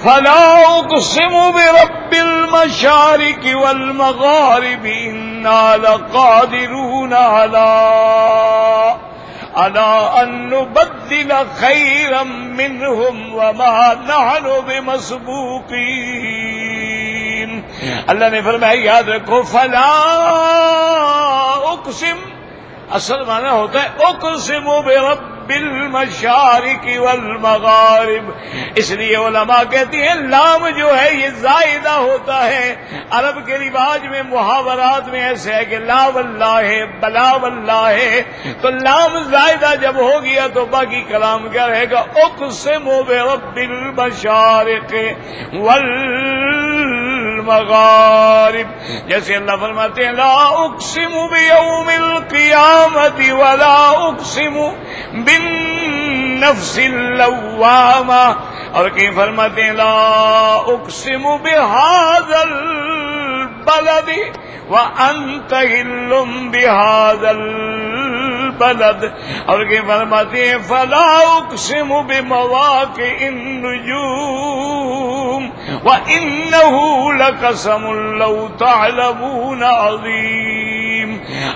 فلا اقسم برب المشارق والمغارب انا لقادرون على ان نبدل خيرا منهم وما نحن بمسبوقين. اللہ نے فرمایا یاد رکھو، فلا اقسم اصل معنی ہوتا ہے اقسم برب المشارق والمغارب. اس لیے علماء کہتی ہیں لام جو ہے یہ زائدہ ہوتا ہے. عرب کے رواج میں محاورات میں ایسے ہے کہ لا واللہ ہے، بلا واللہ ہے، تو لام زائدہ جب ہو گیا تو باقی کلام کیا رہے گا؟ اقسم برب المشارق والمغارب. جیسے اللہ فرماتے ہیں لا اقسم بیوم القیامت ولا اقسم بالنفس اللوامہ، اور کہیں فرماتے ہیں لا اقسم بهذا البلد وانت حل بهذا البلد، اور کہیں فرماتے ہیں فلا اقسم بمواقع النجوم وانه لقسم لو تعلمون عظیم.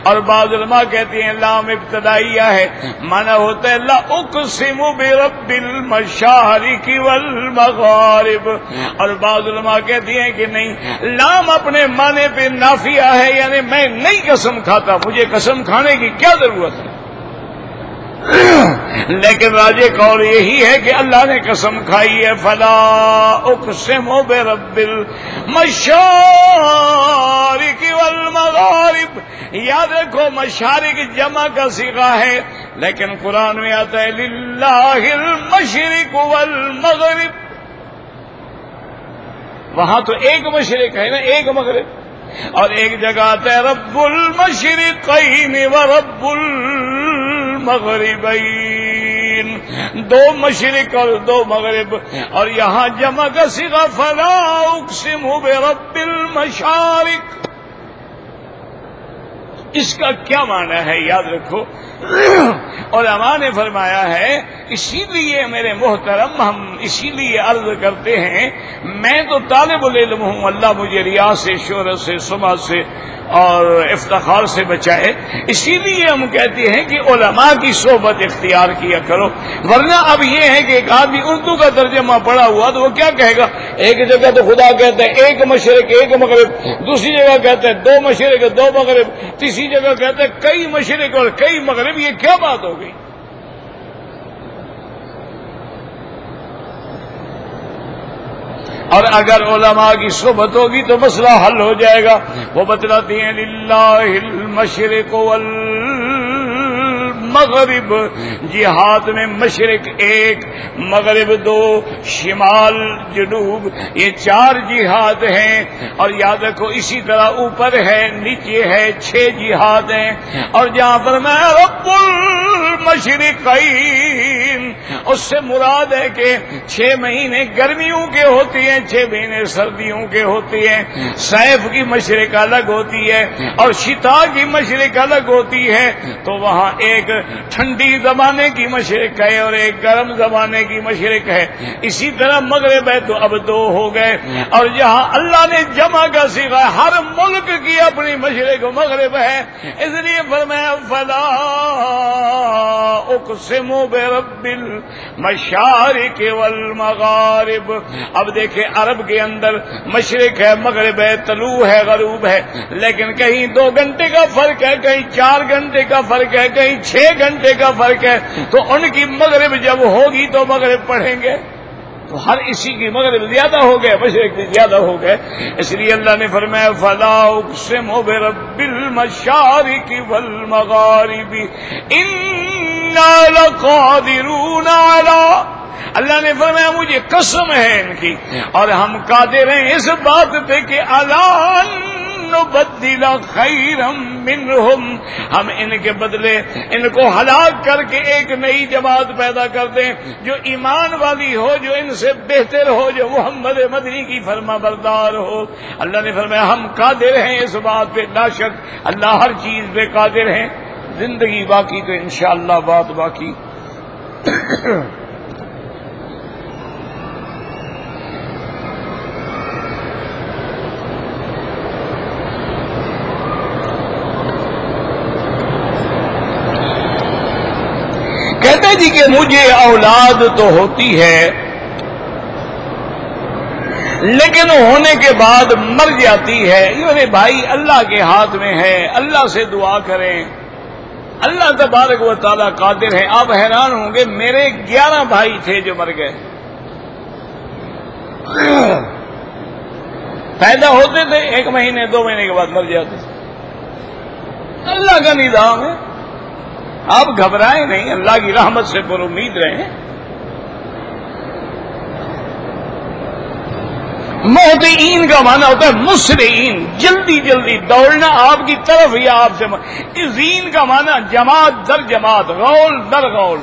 اور بعض علماء کہتے ہیں لام ابتدائیہ ہے، معنی ہوتا ہے لا اقسم برب المشارق والمغارب. اور بعض علماء کہتے ہیں کہ نہیں، لام اپنے معنی پہ نافیہ ہے، یعنی میں نہیں قسم کھاتا، مجھے قسم کھانے کی کیا ضرورت ہے. لیکن راجہ قول یہی ہے کہ اللہ نے قسم کھائی ہے فلا اقسم برب المشارق والمغارب. یاد رکھو مشارق جمع کا صیغہ ہے، لیکن قرآن میں آتا ہے للہ المشرق والمغرب. وہاں تو ایک مشرق ہے نا، ایک مغرب. اور ایک جگہ آتا ہے رب المشرقین ورب المغربین، دو مشرق اور دو مغرب. اور یہاں جمع کا صیغہ فلا اقسم برب المشارق. اس کا کیا معنی ہے یاد رکھو. علماء نے فرمایا ہے اسی لیے میرے محترم ہم اسی لیے عرض کرتے ہیں، میں تو طالب العلم ہوں، اللہ مجھے ریاء سے، شہرت سے، سمعت سے اور افتخار سے بچائے. اسی لیے ہم کہتے ہیں کہ علماء کی صحبت اختیار کیا کرو. ورنہ اب یہ ہے کہ ایک آدمی اردو کا ترجمہ پڑھا ہوا تو وہ کیا کہے گا؟ ایک جگہ تو خدا کہتا ہے ایک مشرق ایک مغرب، دوسری جگہ کہتا ہے دو مشرق دو مغرب، تیسری جگہ کہتا ہے کئی مشرق اور کئی مغرب. یہ کیا بات ہو گئی؟ اور اگر علماء کی صحبت ہوگی تو مسئلہ حل ہو جائے گا. وہ بتلاتی ہیں للہ المشرق والمغرب مغرب، جہات میں مشرق ایک، مغرب دو، شمال جنوب، یہ 4 جہات ہیں۔ اور یاد رکھو اسی طرح اوپر ہے نیچے ہے 6 جہات ہیں۔ اور جہاں پر میں رب المشرقین، اس سے مراد ہے کہ 6 مہینے گرمیوں کے ہوتی ہیں، 6 مہینے سردیوں کے ہوتی ہیں۔ صیف کی مشرق الگ ہوتی ہے اور شتا کی مشرق الگ ہوتی ہے، تو وہاں ایک ٹھنڈی زمانے کی مشرق ہے اور ایک گرم زمانے کی مشرق ہے۔ اسی طرح مغرب ہے تو اب 2 ہو گئے۔ اور جہاں اللہ نے جمع کا صیغہ، ہر ملک کی اپنی مشرق و مغرب ہے، اس لیے فرمایا فلا اقسم برب المشارق والمغارب۔ اب دیکھیں عرب کے اندر مشرق ہے، مغرب ہے، طلوع ہے، غروب ہے، لیکن کہیں 2 گھنٹے کا فرق ہے، کہیں 4 گھنٹے کا فرق ہے، کہیں 6 گھنٹے کا فرق ہے۔ تو ان کی مغرب جب ہوگی تو مغرب پڑھیں گے، تو ہر اسی کی مغرب زیادہ ہو گئے، مشرق بھی زیادہ ہو گئے۔ اس لیے اللہ نے فرمایا فلا اقسم برب المشارق والمغارب انا لقادرون علی، اللہ نے فرمایا مجھے قسم ہے ان کی، اور ہم قادر ہیں اس بات پہ کہ الان نبدل خیرا منہم، ہم ان کے بدلے ان کو ہلاک کر کے ایک نئی جماعت پیدا کر دیں جو ایمان والی ہو، جو ان سے بہتر ہو، جو محمد مدنی کی فرما بردار ہو۔ اللہ نے فرمایا ہم قادر ہیں اس بات پہ، لا شک اللہ ہر چیز پہ قادر ہیں۔ زندگی باقی تو انشاءاللہ بات باقی۔ کہتے جی کہ مجھے اولاد تو ہوتی ہے لیکن ہونے کے بعد مر جاتی ہے۔ میرے بھائی اللہ کے ہاتھ میں ہے، اللہ سے دعا کریں، اللہ تبارک و تعالیٰ قادر ہے۔ آپ حیران ہوں گے میرے 11 بھائی تھے جو مر گئے، پیدا ہوتے تھے 1 مہینے 2 مہینے کے بعد مر جاتے تھے۔ اللہ کا نظام ہے، آپ گھبرائیں نہیں، اللہ کی رحمت سے پر امید رہیں۔ محتین کا معنی ہوتا ہے مسرعین، جلدی جلدی دوڑنا آپ کی طرف یا آپ سے۔ زین کا معنی جماعت در جماعت، غول در غول۔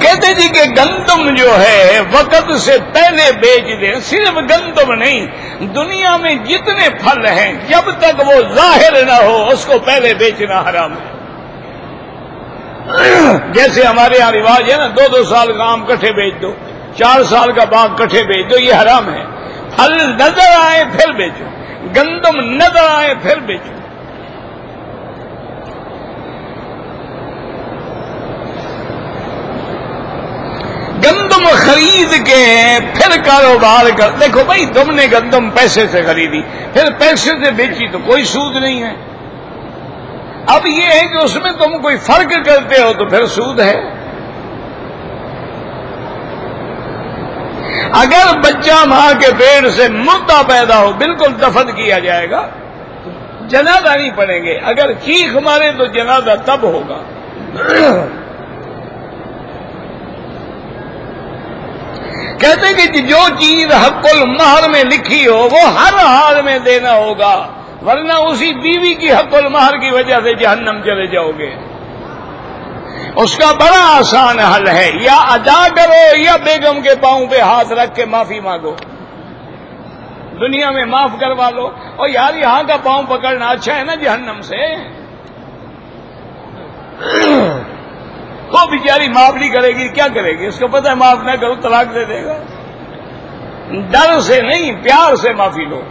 کہتے جی کہ گندم جو ہے وقت سے پہلے بیچ دیں، صرف گندم نہیں، دنیا میں جتنے پھل ہیں جب تک وہ ظاہر نہ ہو اس کو پہلے بیچنا حرام ہے۔ جیسے ہمارے یہاں رواج ہے نا، 2 سال کا آم کٹھے بیچ دو، 4 سال کا باغ کٹھے بیچ دو، یہ حرام ہے۔ پھل نظر آئے پھر بیچو، گندم نظر آئے پھر بیچو۔ گندم خرید کے پھر کاروبار کر، دیکھو بھائی تم نے گندم پیسے سے خریدی پھر پیسے سے بیچی تو کوئی سود نہیں ہے۔ اب یہ ہے کہ اس میں تم کوئی فرق کرتے ہو تو پھر سود ہے۔ اگر بچہ ماں کے پیٹ سے مردہ پیدا ہو بالکل دفن کیا جائے گا، جنازہ نہیں پڑیں گے، اگر چیخ مارے تو جنازہ تب ہوگا۔ کہتے کہ جو چیز حق المہر میں لکھی ہو وہ ہر حال میں دینا ہوگا، ورنہ اسی بیوی کی حق المہر کی وجہ سے جہنم چلے جاؤ گے۔ اس کا بڑا آسان حل ہے، یا ادا کرو یا بیگم کے پاؤں پہ ہاتھ رکھ کے معافی مانگو، دنیا میں معاف کروا لو۔ اور یار یہاں کا پاؤں پکڑنا اچھا ہے نا جہنم سے۔ وہ بیچاری معاف نہیں کرے گی، کیا کرے گی؟ اس کو پتہ ہے معاف نہ کرو طلاق دے دے گا۔ ڈر سے نہیں، پیار سے معافی لو۔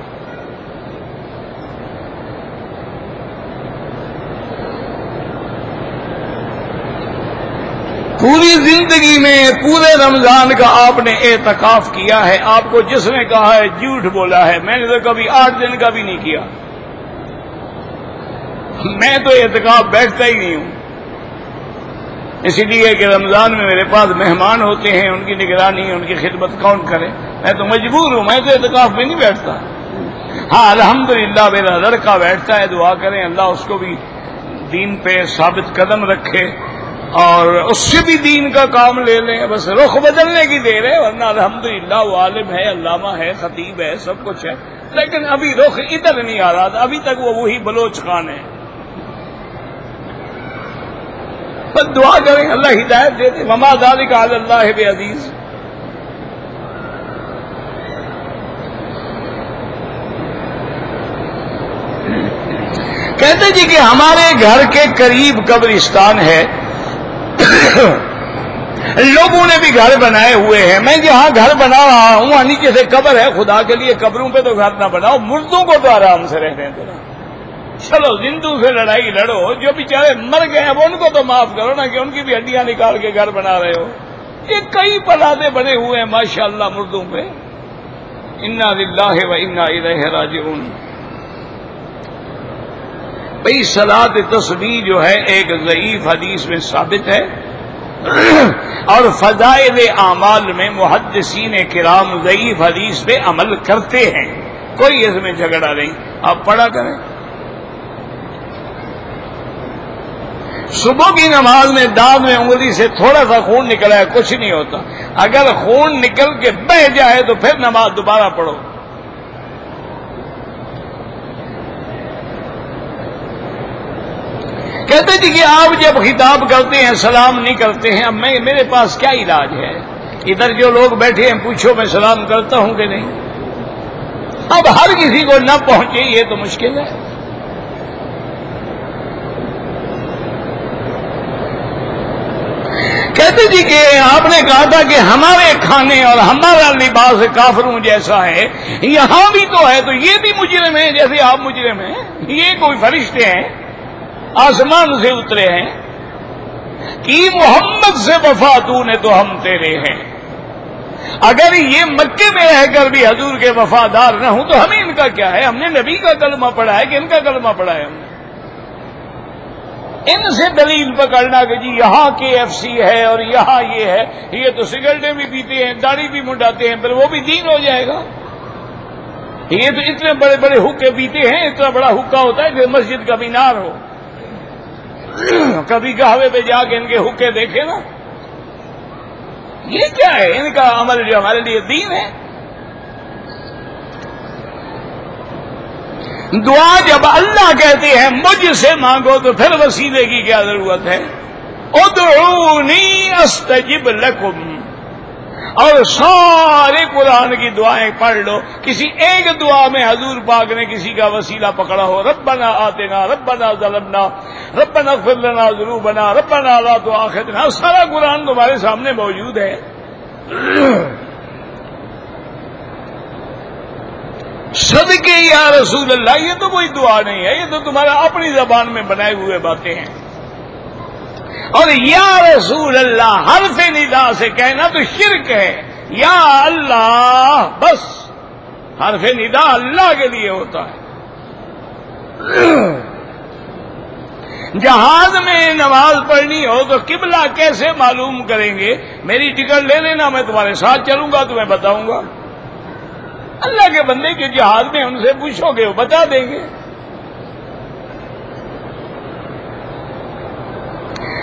پوری زندگی میں پورے رمضان کا آپ نے اعتکاف کیا ہے، آپ کو جس نے کہا ہے جھوٹ بولا ہے۔ میں نے تو کبھی 8 دن کا بھی نہیں کیا، میں تو اعتکاف بیٹھتا ہی نہیں ہوں، اسی لیے کہ رمضان میں میرے پاس مہمان ہوتے ہیں، ان کی نگرانی ان کی خدمت کون کرے؟ میں تو مجبور ہوں، میں تو اعتکاف میں نہیں بیٹھتا۔ ہاں الحمدللہ میرا لڑکا بیٹھتا ہے، دعا کریں اللہ اس کو بھی دین پہ ثابت قدم رکھے اور اس سے بھی دین کا کام لے لیں، بس رخ بدلنے کی دیر ہے، ورنہ الحمدللہ وہ عالم ہے، علامہ ہے، خطیب ہے، سب کچھ ہے، لیکن ابھی رخ ادھر نہیں آ رہا، ابھی تک وہ وہی بلوچ خان ہے۔ بس دعا کریں اللہ ہدایت دے دے، وما ذالک علی اللہ بعزیز۔ کہتے جی کہ ہمارے گھر کے قریب قبرستان ہے، لوگوں نے بھی گھر بنائے ہوئے ہیں، میں جہاں گھر بنا رہا ہوں وہاں نیچے سے قبر ہے، خدا کے لیے قبروں پہ تو گھر نہ بناؤ، مردوں کو تو آرام سے رہنے دو نا، چلو زندوں سے لڑائی لڑو، جو بیچارے مر گئے ہیں ان کو تو معاف کرو نا کہ ان کی بھی ہڈیاں نکال کے گھر بنا رہے ہو۔ یہ کئی پلادے بنے ہوئے ہیں ماشاءاللہ مردوں پہ، انا للہ و انا الیہ راجعون۔ بھئی صلاۃ تسبیح جو ہے ایک ضعیف حدیث میں ثابت ہے، اور فضائل اعمال میں محدثین کرام ضعیف حدیث پہ عمل کرتے ہیں، کوئی اس میں جھگڑا نہیں، آپ پڑھا کریں۔ صبح کی نماز میں دانت میں انگلی سے تھوڑا سا خون نکلا ہے، کچھ نہیں ہوتا، اگر خون نکل کے بہ جائے تو پھر نماز دوبارہ پڑھو۔ کہتے جی کہ آپ جب خطاب کرتے ہیں سلام نہیں کرتے ہیں، اب میرے پاس کیا علاج ہے؟ ادھر جو لوگ بیٹھے ہیں پوچھو میں سلام کرتا ہوں کہ نہیں؟ اب ہر کسی کو نہ پہنچے یہ تو مشکل ہے۔ کہتے جی کہ آپ نے کہا تھا کہ ہمارے کھانے اور ہمارا لباس کافروں جیسا ہے، یہاں بھی تو ہے، تو یہ بھی مجرم ہیں جیسے آپ مجرم ہیں، یہ کوئی فرشتے ہیں آسمان سے اترے ہیں کہ محمد سے وفا تو نے تو ہم تیرے ہیں، اگر یہ مکے میں رہ کر بھی حضور کے وفادار نہ ہوں تو ہمیں ان کا کیا ہے؟ ہم نے نبی کا کلمہ پڑھا ہے کہ ان کا کلمہ پڑھا ہے؟ ہم نے ان سے دلیل پکڑنا کہ جی یہاں KFC ہے اور یہاں یہ ہے، یہ تو سگریٹیں بھی پیتے ہیں، داڑھی بھی منڈاتے ہیں، پھر وہ بھی دین ہو جائے گا؟ یہ تو اتنے بڑے بڑے حقے پیتے ہیں، اتنا بڑا حقہ ہوتا ہے کہ مسجد کا مینار ہو، کبھی قہوے پہ جا کے ان کے حقے دیکھے نا، یہ کیا ہے ان کا عمل جو ہمارے لیے دین ہے؟ دعا جب اللہ کہتے ہیں مجھ سے مانگو تو پھر وسیلے کی کیا ضرورت ہے؟ ادعونی استجب لکم، اور سارے قرآن کی دعائیں پڑھ لو، کسی ایک دعا میں حضور پاک نے کسی کا وسیلہ پکڑا ہو، ربنا آتنا، ربنا ظلمنا، ربنا اغفر لنا ذنوبنا، ربنا لا تؤاخذنا، سارا قرآن تمہارے سامنے موجود ہے۔ صدقے یا رسول اللہ، یہ تو کوئی دعا نہیں ہے، یہ تو تمہارا اپنی زبان میں بنائے ہوئے باتیں ہیں، اور یا رسول اللہ حرف ندا سے کہنا تو شرک ہے، یا اللہ بس حرف ندا اللہ کے لیے ہوتا ہے۔ جہاز میں نماز پڑھنی ہو تو قبلہ کیسے معلوم کریں گے؟ میری ٹکٹ لے لینا، میں تمہارے ساتھ چلوں گا، تمہیں بتاؤں گا۔ اللہ کے بندے کے جہاز میں ان سے پوچھو گے وہ بتا دیں گے۔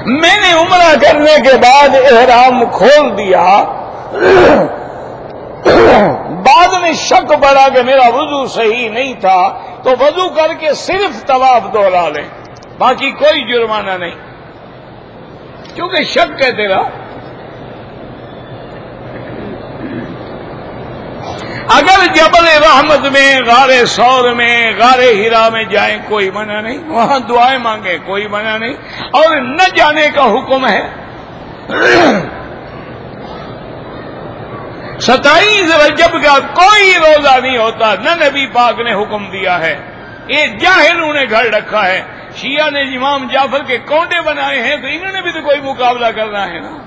میں نے عمرہ کرنے کے بعد احرام کھول دیا، بعد میں شک پڑا کہ میرا وضو صحیح نہیں تھا، تو وضو کر کے صرف طواف دوہرا لیں، باقی کوئی جرمانہ نہیں، کیونکہ شک ہے تیرا۔ اگر جبل رحمت میں، غار ثور میں، غار ہرا میں جائیں کوئی منع نہیں، وہاں دعائیں مانگیں کوئی منع نہیں، اور نہ جانے کا حکم ہے۔ 27 رجب کا کوئی روزہ نہیں ہوتا، نہ نبی پاک نے حکم دیا ہے، یہ جاہلوں نے گھڑ رکھا ہے۔ شیعہ نے امام جعفر کے کونڈے بنائے ہیں تو انہوں نے بھی تو کوئی مقابلہ کرنا ہے نا۔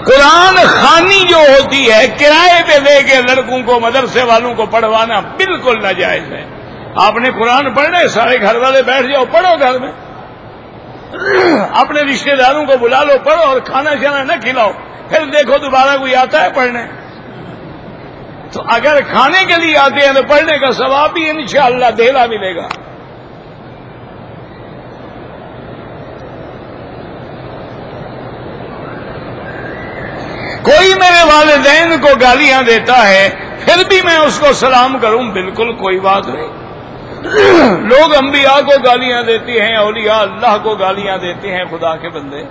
قرآن خوانی جو ہوتی ہے کرائے پہ لے کے لڑکوں کو، مدرسے والوں کو پڑھوانا بالکل ناجائز ہے۔ آپ نے قرآن پڑھنا ہے، سارے گھر والے بیٹھ جاؤ پڑھو، گھر میں اپنے رشتہ داروں کو بلا لو پڑھو، اور کھانا شانا نہ کھلاؤ، پھر دیکھو دوبارہ کوئی آتا ہے پڑھنے. تو اگر کھانے کے لیے آتے ہیں تو پڑھنے کا ثواب بھی انشاءاللہ دہلا ملے گا. کوئی میرے والدین کو گالیاں دیتا ہے پھر بھی میں اس کو سلام کروں، بالکل کوئی بات نہیں. لوگ انبیاء کو گالیاں دیتے ہیں، اولیاء اللہ کو گالیاں دیتے ہیں، خدا کے بندے.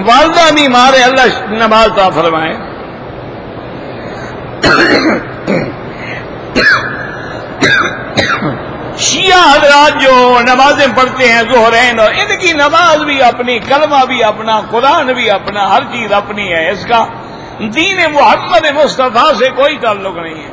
والدہ بیمار ہے، اللہ نماز عطا فرمائے. شیعہ حضرات جو نمازیں پڑھتے ہیں ظہرین، اور ان کی نماز بھی اپنی، کلمہ بھی اپنا، قرآن بھی اپنا، ہر چیز اپنی ہے. اس کا دین محمد مصطفیٰ سے کوئی تعلق نہیں ہے.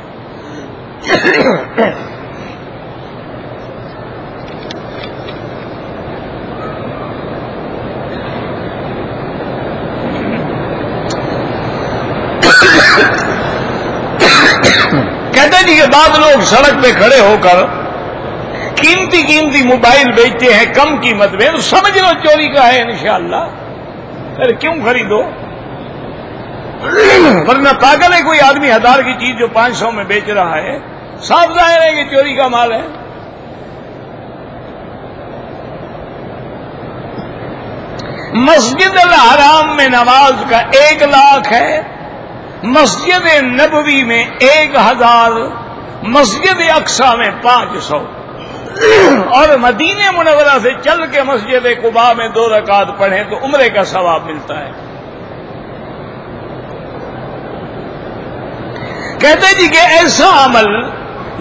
کہتے جی کہ بعض لوگ سڑک پہ کھڑے ہو کر قیمتی موبائل بیچتے ہیں کم قیمت میں، تو سمجھ لو چوری کا ہے انشاءاللہ. پھر کیوں خریدو؟ ورنہ پاگل ہے کوئی آدمی 1000 کی چیز جو 500 میں بیچ رہا ہے، صاف ظاہر ہے کہ چوری کا مال ہے. مسجد الحرام میں نماز کا 1 لاکھ ہے، مسجد نبوی میں 1000، مسجد اقصی میں 500، اور مدینہ منورہ سے چل کے مسجد قباء میں 2 رکعت پڑھیں تو عمرے کا ثواب ملتا ہے. کہتے جی کہ ایسا عمل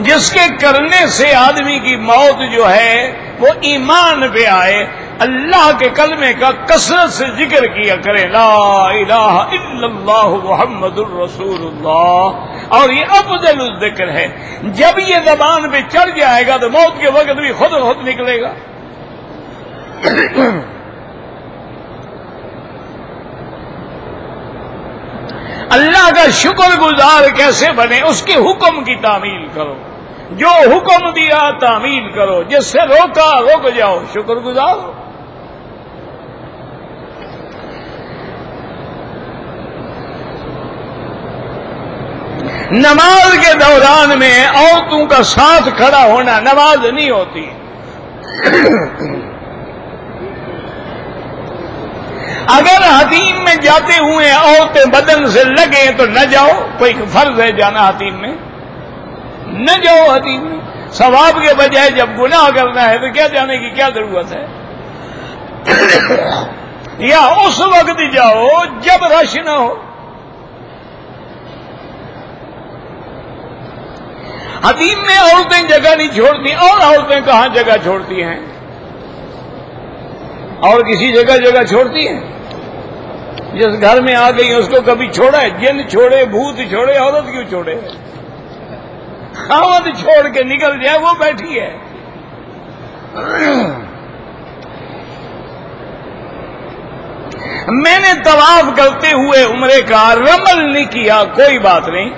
جس کے کرنے سے آدمی کی موت جو ہے وہ ایمان پہ آئے، اللہ کے کلمے کا کثرت سے ذکر کیا کرے، لا الہ الا اللہ محمد الرسول اللہ، اور یہ افضل الذکر ہے. جب یہ زبان پہ چڑھ جائے گا تو موت کے وقت بھی خود نکلے گا. اللہ کا شکر گزار کیسے بنے؟ اس کے حکم کی تعمیل کرو، جو حکم دیا تعمیل کرو، جس سے روکا رک جاؤ، شکر گزار ہو. نماز کے دوران میں عورتوں کا ساتھ کھڑا ہونا نماز نہیں ہوتی. اگر حتیم میں جاتے ہوئے عورتیں بدن سے لگیں تو نہ جاؤ، کوئی فرض ہے جانا حتیم میں؟ نہ جاؤ حتیم میں. ثواب کے بجائے جب گناہ کرنا ہے تو کیا جانے کی کیا ضرورت ہے؟ یا اس وقت جاؤ جب رش نہ ہو. حتیم میں عورتیں جگہ نہیں چھوڑتی، اور عورتیں کہاں جگہ چھوڑتی ہیں؟ اور کسی جگہ چھوڑتی ہیں؟ جس گھر میں آ گئی اس کو کبھی چھوڑا ہے؟ جن چھوڑے، بھوت چھوڑے، عورت کیوں چھوڑے؟ خاوند چھوڑ کے نکل جائے، وہ بیٹھی ہے. میں نے طواف کرتے ہوئے عمرے کا رمل نہیں کیا، کوئی بات نہیں،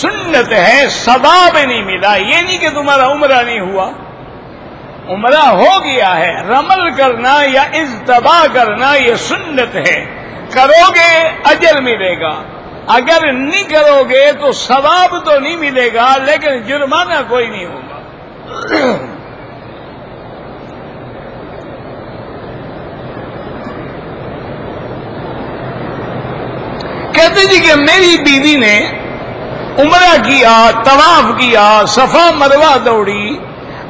سنت ہے، ثواب نہیں ملا. یہ نہیں کہ تمہارا عمرہ نہیں ہوا، عمرہ ہو گیا ہے. رمل کرنا یا اجتباء کرنا یہ سنت ہے، کرو گے اجر ملے گا، اگر نہیں کرو گے تو ثواب تو نہیں ملے گا لیکن جرمانہ کوئی نہیں ہوگا. کہتے جی کہ میری بیوی نے عمرہ کیا، طواف کیا، صفا مروہ دوڑی،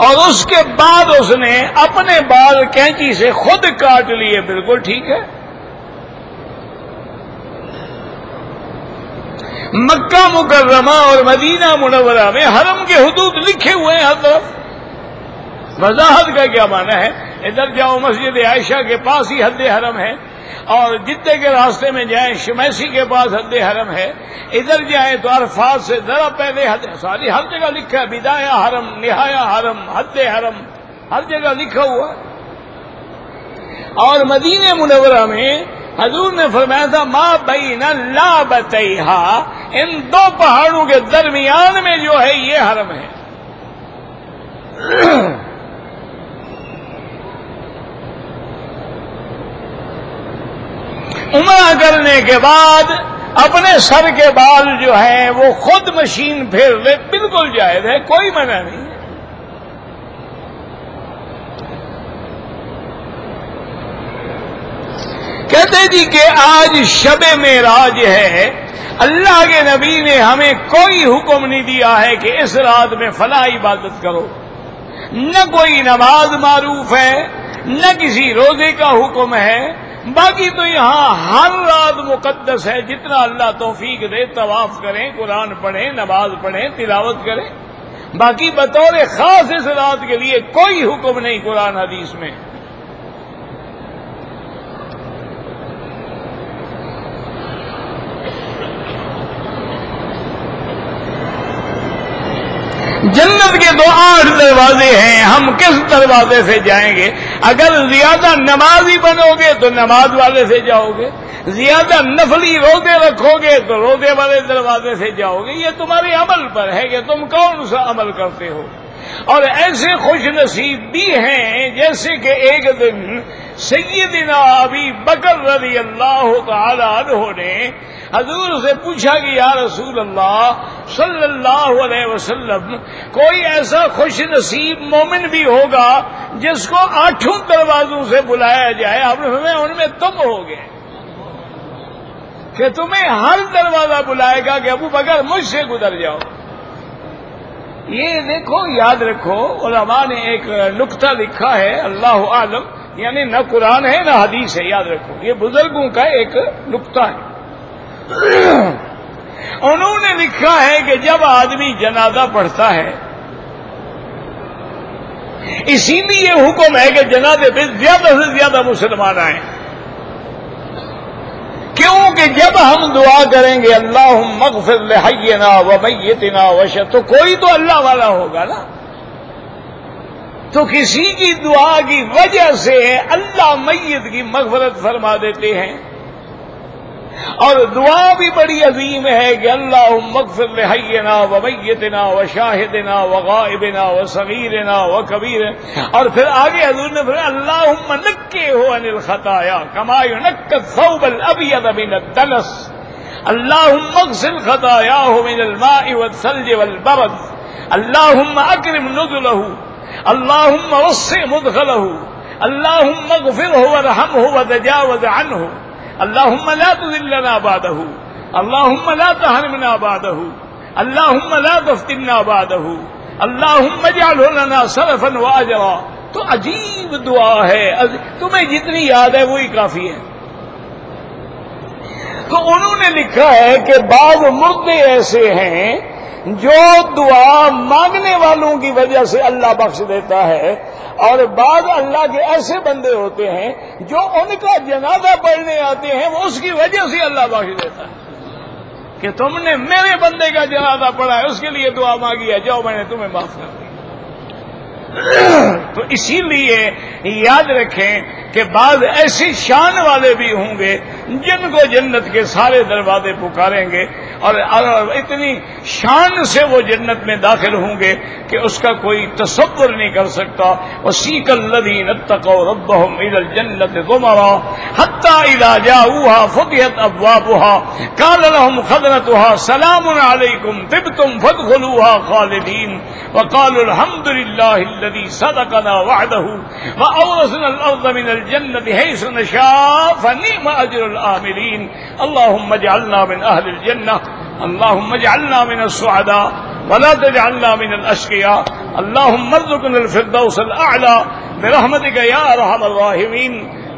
اور اس کے بعد اس نے اپنے بال کینچی سے خود کاٹ لیے. بالکل ٹھیک ہے. مکہ مکرمہ اور مدینہ منورہ میں حرم کے حدود لکھے ہوئے ہیں ہر طرف. وضاحت کا کیا معنی ہے؟ ادھر جاؤ مسجد عائشہ کے پاس ہی حد حرم ہے، اور جدے کے راستے میں جائیں شمیسی کے پاس حد حرم ہے، ادھر جائیں تو عرفات سے ذرا پہلے حد، ساری ہر جگہ لکھا ہے، بدایہ حرم، نہایا حرم، حد حرم، ہر جگہ لکھا ہوا. اور مدینہ منورہ میں حضور نے فرمایا تھا ما بین لابتیہا، ان 2 پہاڑوں کے درمیان میں جو ہے یہ حرم ہے. منع کرنے کے بعد اپنے سر کے بال جو ہیں وہ خود مشین پھیر لے، بالکل جائز ہے، کوئی منع نہیں ہے۔ کہتے جی کہ آج شب معراج ہے، اللہ کے نبی نے ہمیں کوئی حکم نہیں دیا ہے کہ اس رات میں فلاں عبادت کرو، نہ کوئی نماز معروف ہے، نہ کسی روزے کا حکم ہے۔ باقی تو یہاں ہر رات مقدس ہے، جتنا اللہ توفیق دے طواف کریں، قرآن پڑھیں، نماز پڑھیں، تلاوت کریں۔ باقی بطور خاص اس رات کے لیے کوئی حکم نہیں قرآن حدیث میں۔ جنت کے تو 8 دروازے ہیں، ہم کس دروازے سے جائیں گے؟ اگر زیادہ نمازی بنو گے تو نماز والے سے جاؤ گے، زیادہ نفلی روزے رکھو گے تو روزے والے دروازے سے جاؤ گے۔ یہ تمہارے عمل پر ہے کہ تم کون سا عمل کرتے ہو۔ اور ایسے خوش نصیب بھی ہیں جیسے کہ ایک دن سیدنا ابی بکر رضی اللہ تعالی عنہ نے حضور سے پوچھا کہ یا رسول اللہ صلی اللہ علیہ وسلم، کوئی ایسا خوش نصیب مومن بھی ہوگا جس کو 8 دروازوں سے بلایا جائے؟ آپ نے فرمایا ان میں تم ہوگے، کہ تمہیں ہر دروازہ بلائے گا کہ ابو بکر مجھ سے گزر جاؤ۔ یہ دیکھو، یاد رکھو، علماء نے ایک نکتہ لکھا ہے، اللہ عالم، یعنی نہ قرآن ہے نہ حدیث ہے، یاد رکھو، یہ بزرگوں کا ایک نکتہ ہے۔ انہوں نے لکھا ہے کہ جب آدمی جنازہ پڑھتا ہے، اسی لیے حکم ہے کہ جنازے پہ زیادہ سے زیادہ مسلمان آئیں، کیونکہ جب ہم دعا کریں گے اللہم اغفر لحینا ومیتنا وشہدنا، تو کوئی تو اللہ والا ہوگا نا، تو کسی کی دعا کی وجہ سے اللہ میت کی مغفرت فرما دیتے ہیں۔ اور دعا بھی بڑی عظیم ہے کہ اللہم اغفر لحینا ومیتنا وشاہدنا وغائبنا وصغیرنا وکبیرنا، اور پھر آگے حضور نے فرمایا اللہم نقہ عن الخطایا کما ینقى الثوب الابیض من الدنس، اللہم اغسل خطایاہ من الماء والثلج والبرد، اللہم اکرم نزلہ، اللہم وسع مدخلہ، اللہم اغفرہ وارحمہ وتجاوز عنہ، اللہم لا تذلنا بعدہ، اللہم لا تحرمنا بعدہ، اللہم لا تفتنا بعدہ، اللہم اجعلہ لنا سلفا واجرا۔ تو عجیب دعا ہے، تمہیں جتنی یاد ہے وہی کافی ہے۔ تو انہوں نے لکھا ہے کہ بعض مردے ایسے ہیں جو دعا مانگنے والوں کی وجہ سے اللہ بخش دیتا ہے، اور بعض اللہ کے ایسے بندے ہوتے ہیں جو ان کا جنازہ پڑھنے آتے ہیں، وہ اس کی وجہ سے اللہ بخش دیتا ہے کہ تم نے میرے بندے کا جنازہ پڑھا ہے، اس کے لیے دعا مانگی ہے، جاؤ میں نے تمہیں معاف کر دیا۔ تو اسی لیے یاد رکھیں کہ بعض ایسی شان والے بھی ہوں گے جن کو جنت کے سارے دروازے پکاریں گے، اور اتنی شان سے وہ جنت میں داخل ہوں گے کہ اس کا کوئی تصور نہیں کر سکتا۔ وَسِيقَ الَّذِينَ اتَّقَوْا رَبَّهُمْ إِلَى الْجَنَّةِ زُمَرًا حَتَّىٰ إِذَا جَاءُوهَا فُتِحَتْ أَبْوَابُهَا قَالَ لَهُمْ خَزْنَتُهَا سَلَامٌ عَلَيْكُمْ طِبْتُمْ فَادْخُلُوهَا خَالِدِينَ وَقَالُوا الْحَمْدُ لِلَّهِ الَّذِي صَدَقَنَا وَعْدَهُ وَأَوْرَثَنَا الْأَرْضَ مِنَ الْجَنَّةِ حَيْثُ نَشَاءُ فَنِعْمَ أَجْرُ الْعَامِلِينَ اللهم اجعلنا من أهل الجنة، اللهم اجعلنا من السعداء ولا تجعلنا من الأشقياء، اللهم ارزقنا الفردوس الأعلى برحمتك يا أرحم الراحمين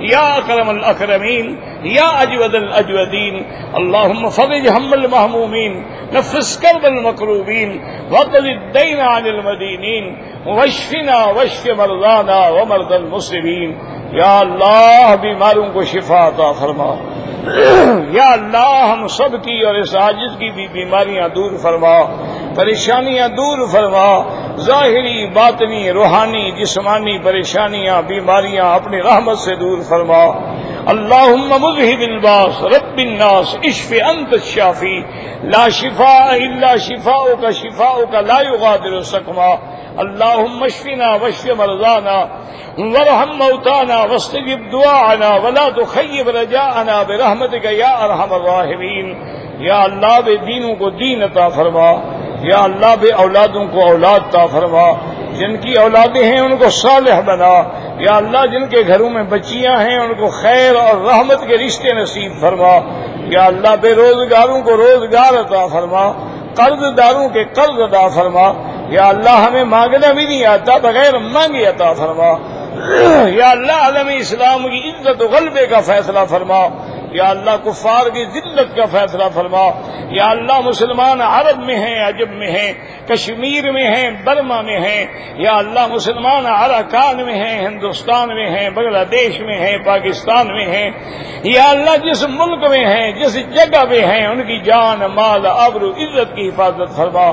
يا أكرم الأكرمين يا أجود الأجودين، اللهم فرج هم المهمومين، نفس كرب المكروبين، واقض الدين عن المدينين، واشفنا واشف مرضانا ومرضى المسلمين۔ یا اللہ بیماروں کو شفا عطا فرما، یا اللہ ہم سب کی اور اس عاجز کی بھی بیماریاں دور فرما، پریشانیاں دور فرما، ظاہری باطنی روحانی جسمانی پریشانیاں بیماریاں اپنی رحمت سے دور فرما۔ اللہم مذہب الباس رب الناس اشف انت الشافی لا شفاء الا شفاؤک شفاؤک لا یغادر سقما۔ اللهم اشفنا واشف مرضانا وارحم موتانا واستجب دعاءنا ولا تخيب رجاءنا برحمتك یا ارحم الراحمین. یا اللہ بے دینوں کو دین عطا فرما، یا اللہ بے اولادوں کو اولاد عطا فرما، جن کی اولادیں ہیں ان کو صالح بنا. یا اللہ جن کے گھروں میں بچیاں ہیں ان کو خیر اور رحمت کے رشتے نصیب فرما. یا اللہ بے روزگاروں کو روزگار عطا فرما، قرض داروں کے قرض عطا فرما. یا اللہ ہمیں مانگنا بھی نہیں آتا، بغیر مانگے عطا فرما. یا اللہ عالم اسلام کی عزت و غلبے کا فیصلہ فرما. یا اللہ کفار کی ذلت کا فیصلہ فرما. یا اللہ مسلمان عرب میں ہیں، عجب میں ہیں، کشمیر میں ہیں، برما میں ہیں. یا اللہ مسلمان اراکان میں ہیں، ہندوستان میں ہیں، بنگلہ دیش میں ہیں، پاکستان میں ہیں. یا اللہ جس ملک میں ہیں، جس جگہ میں ہیں، ان کی جان مال آبرو عزت کی حفاظت فرما.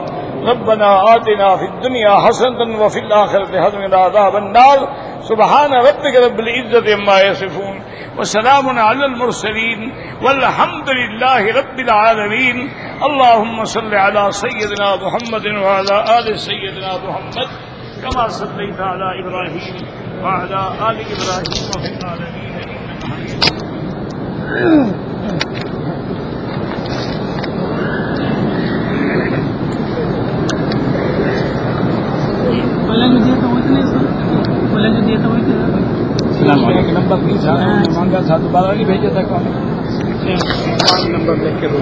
ربنا آتنا فی الدنیا حسنۃ وفی الآخرۃ حسنۃ وقنا عذاب النار. سبحان ربک رب العزۃ عما یصفون وسلام علی المرسلین والحمد للہ رب العالمین. اللهم صل علی سیدنا محمد وعلی آل سیدنا محمد کما صلیت علی ابراہیم وعلی آل ابراہیم فی العالمین انک حمید مجید. السلام علیکم. نمبر پلیز مانگا تھا دوبارہ نہیں بھیجا تھا کون نمبر لکھ کے دو.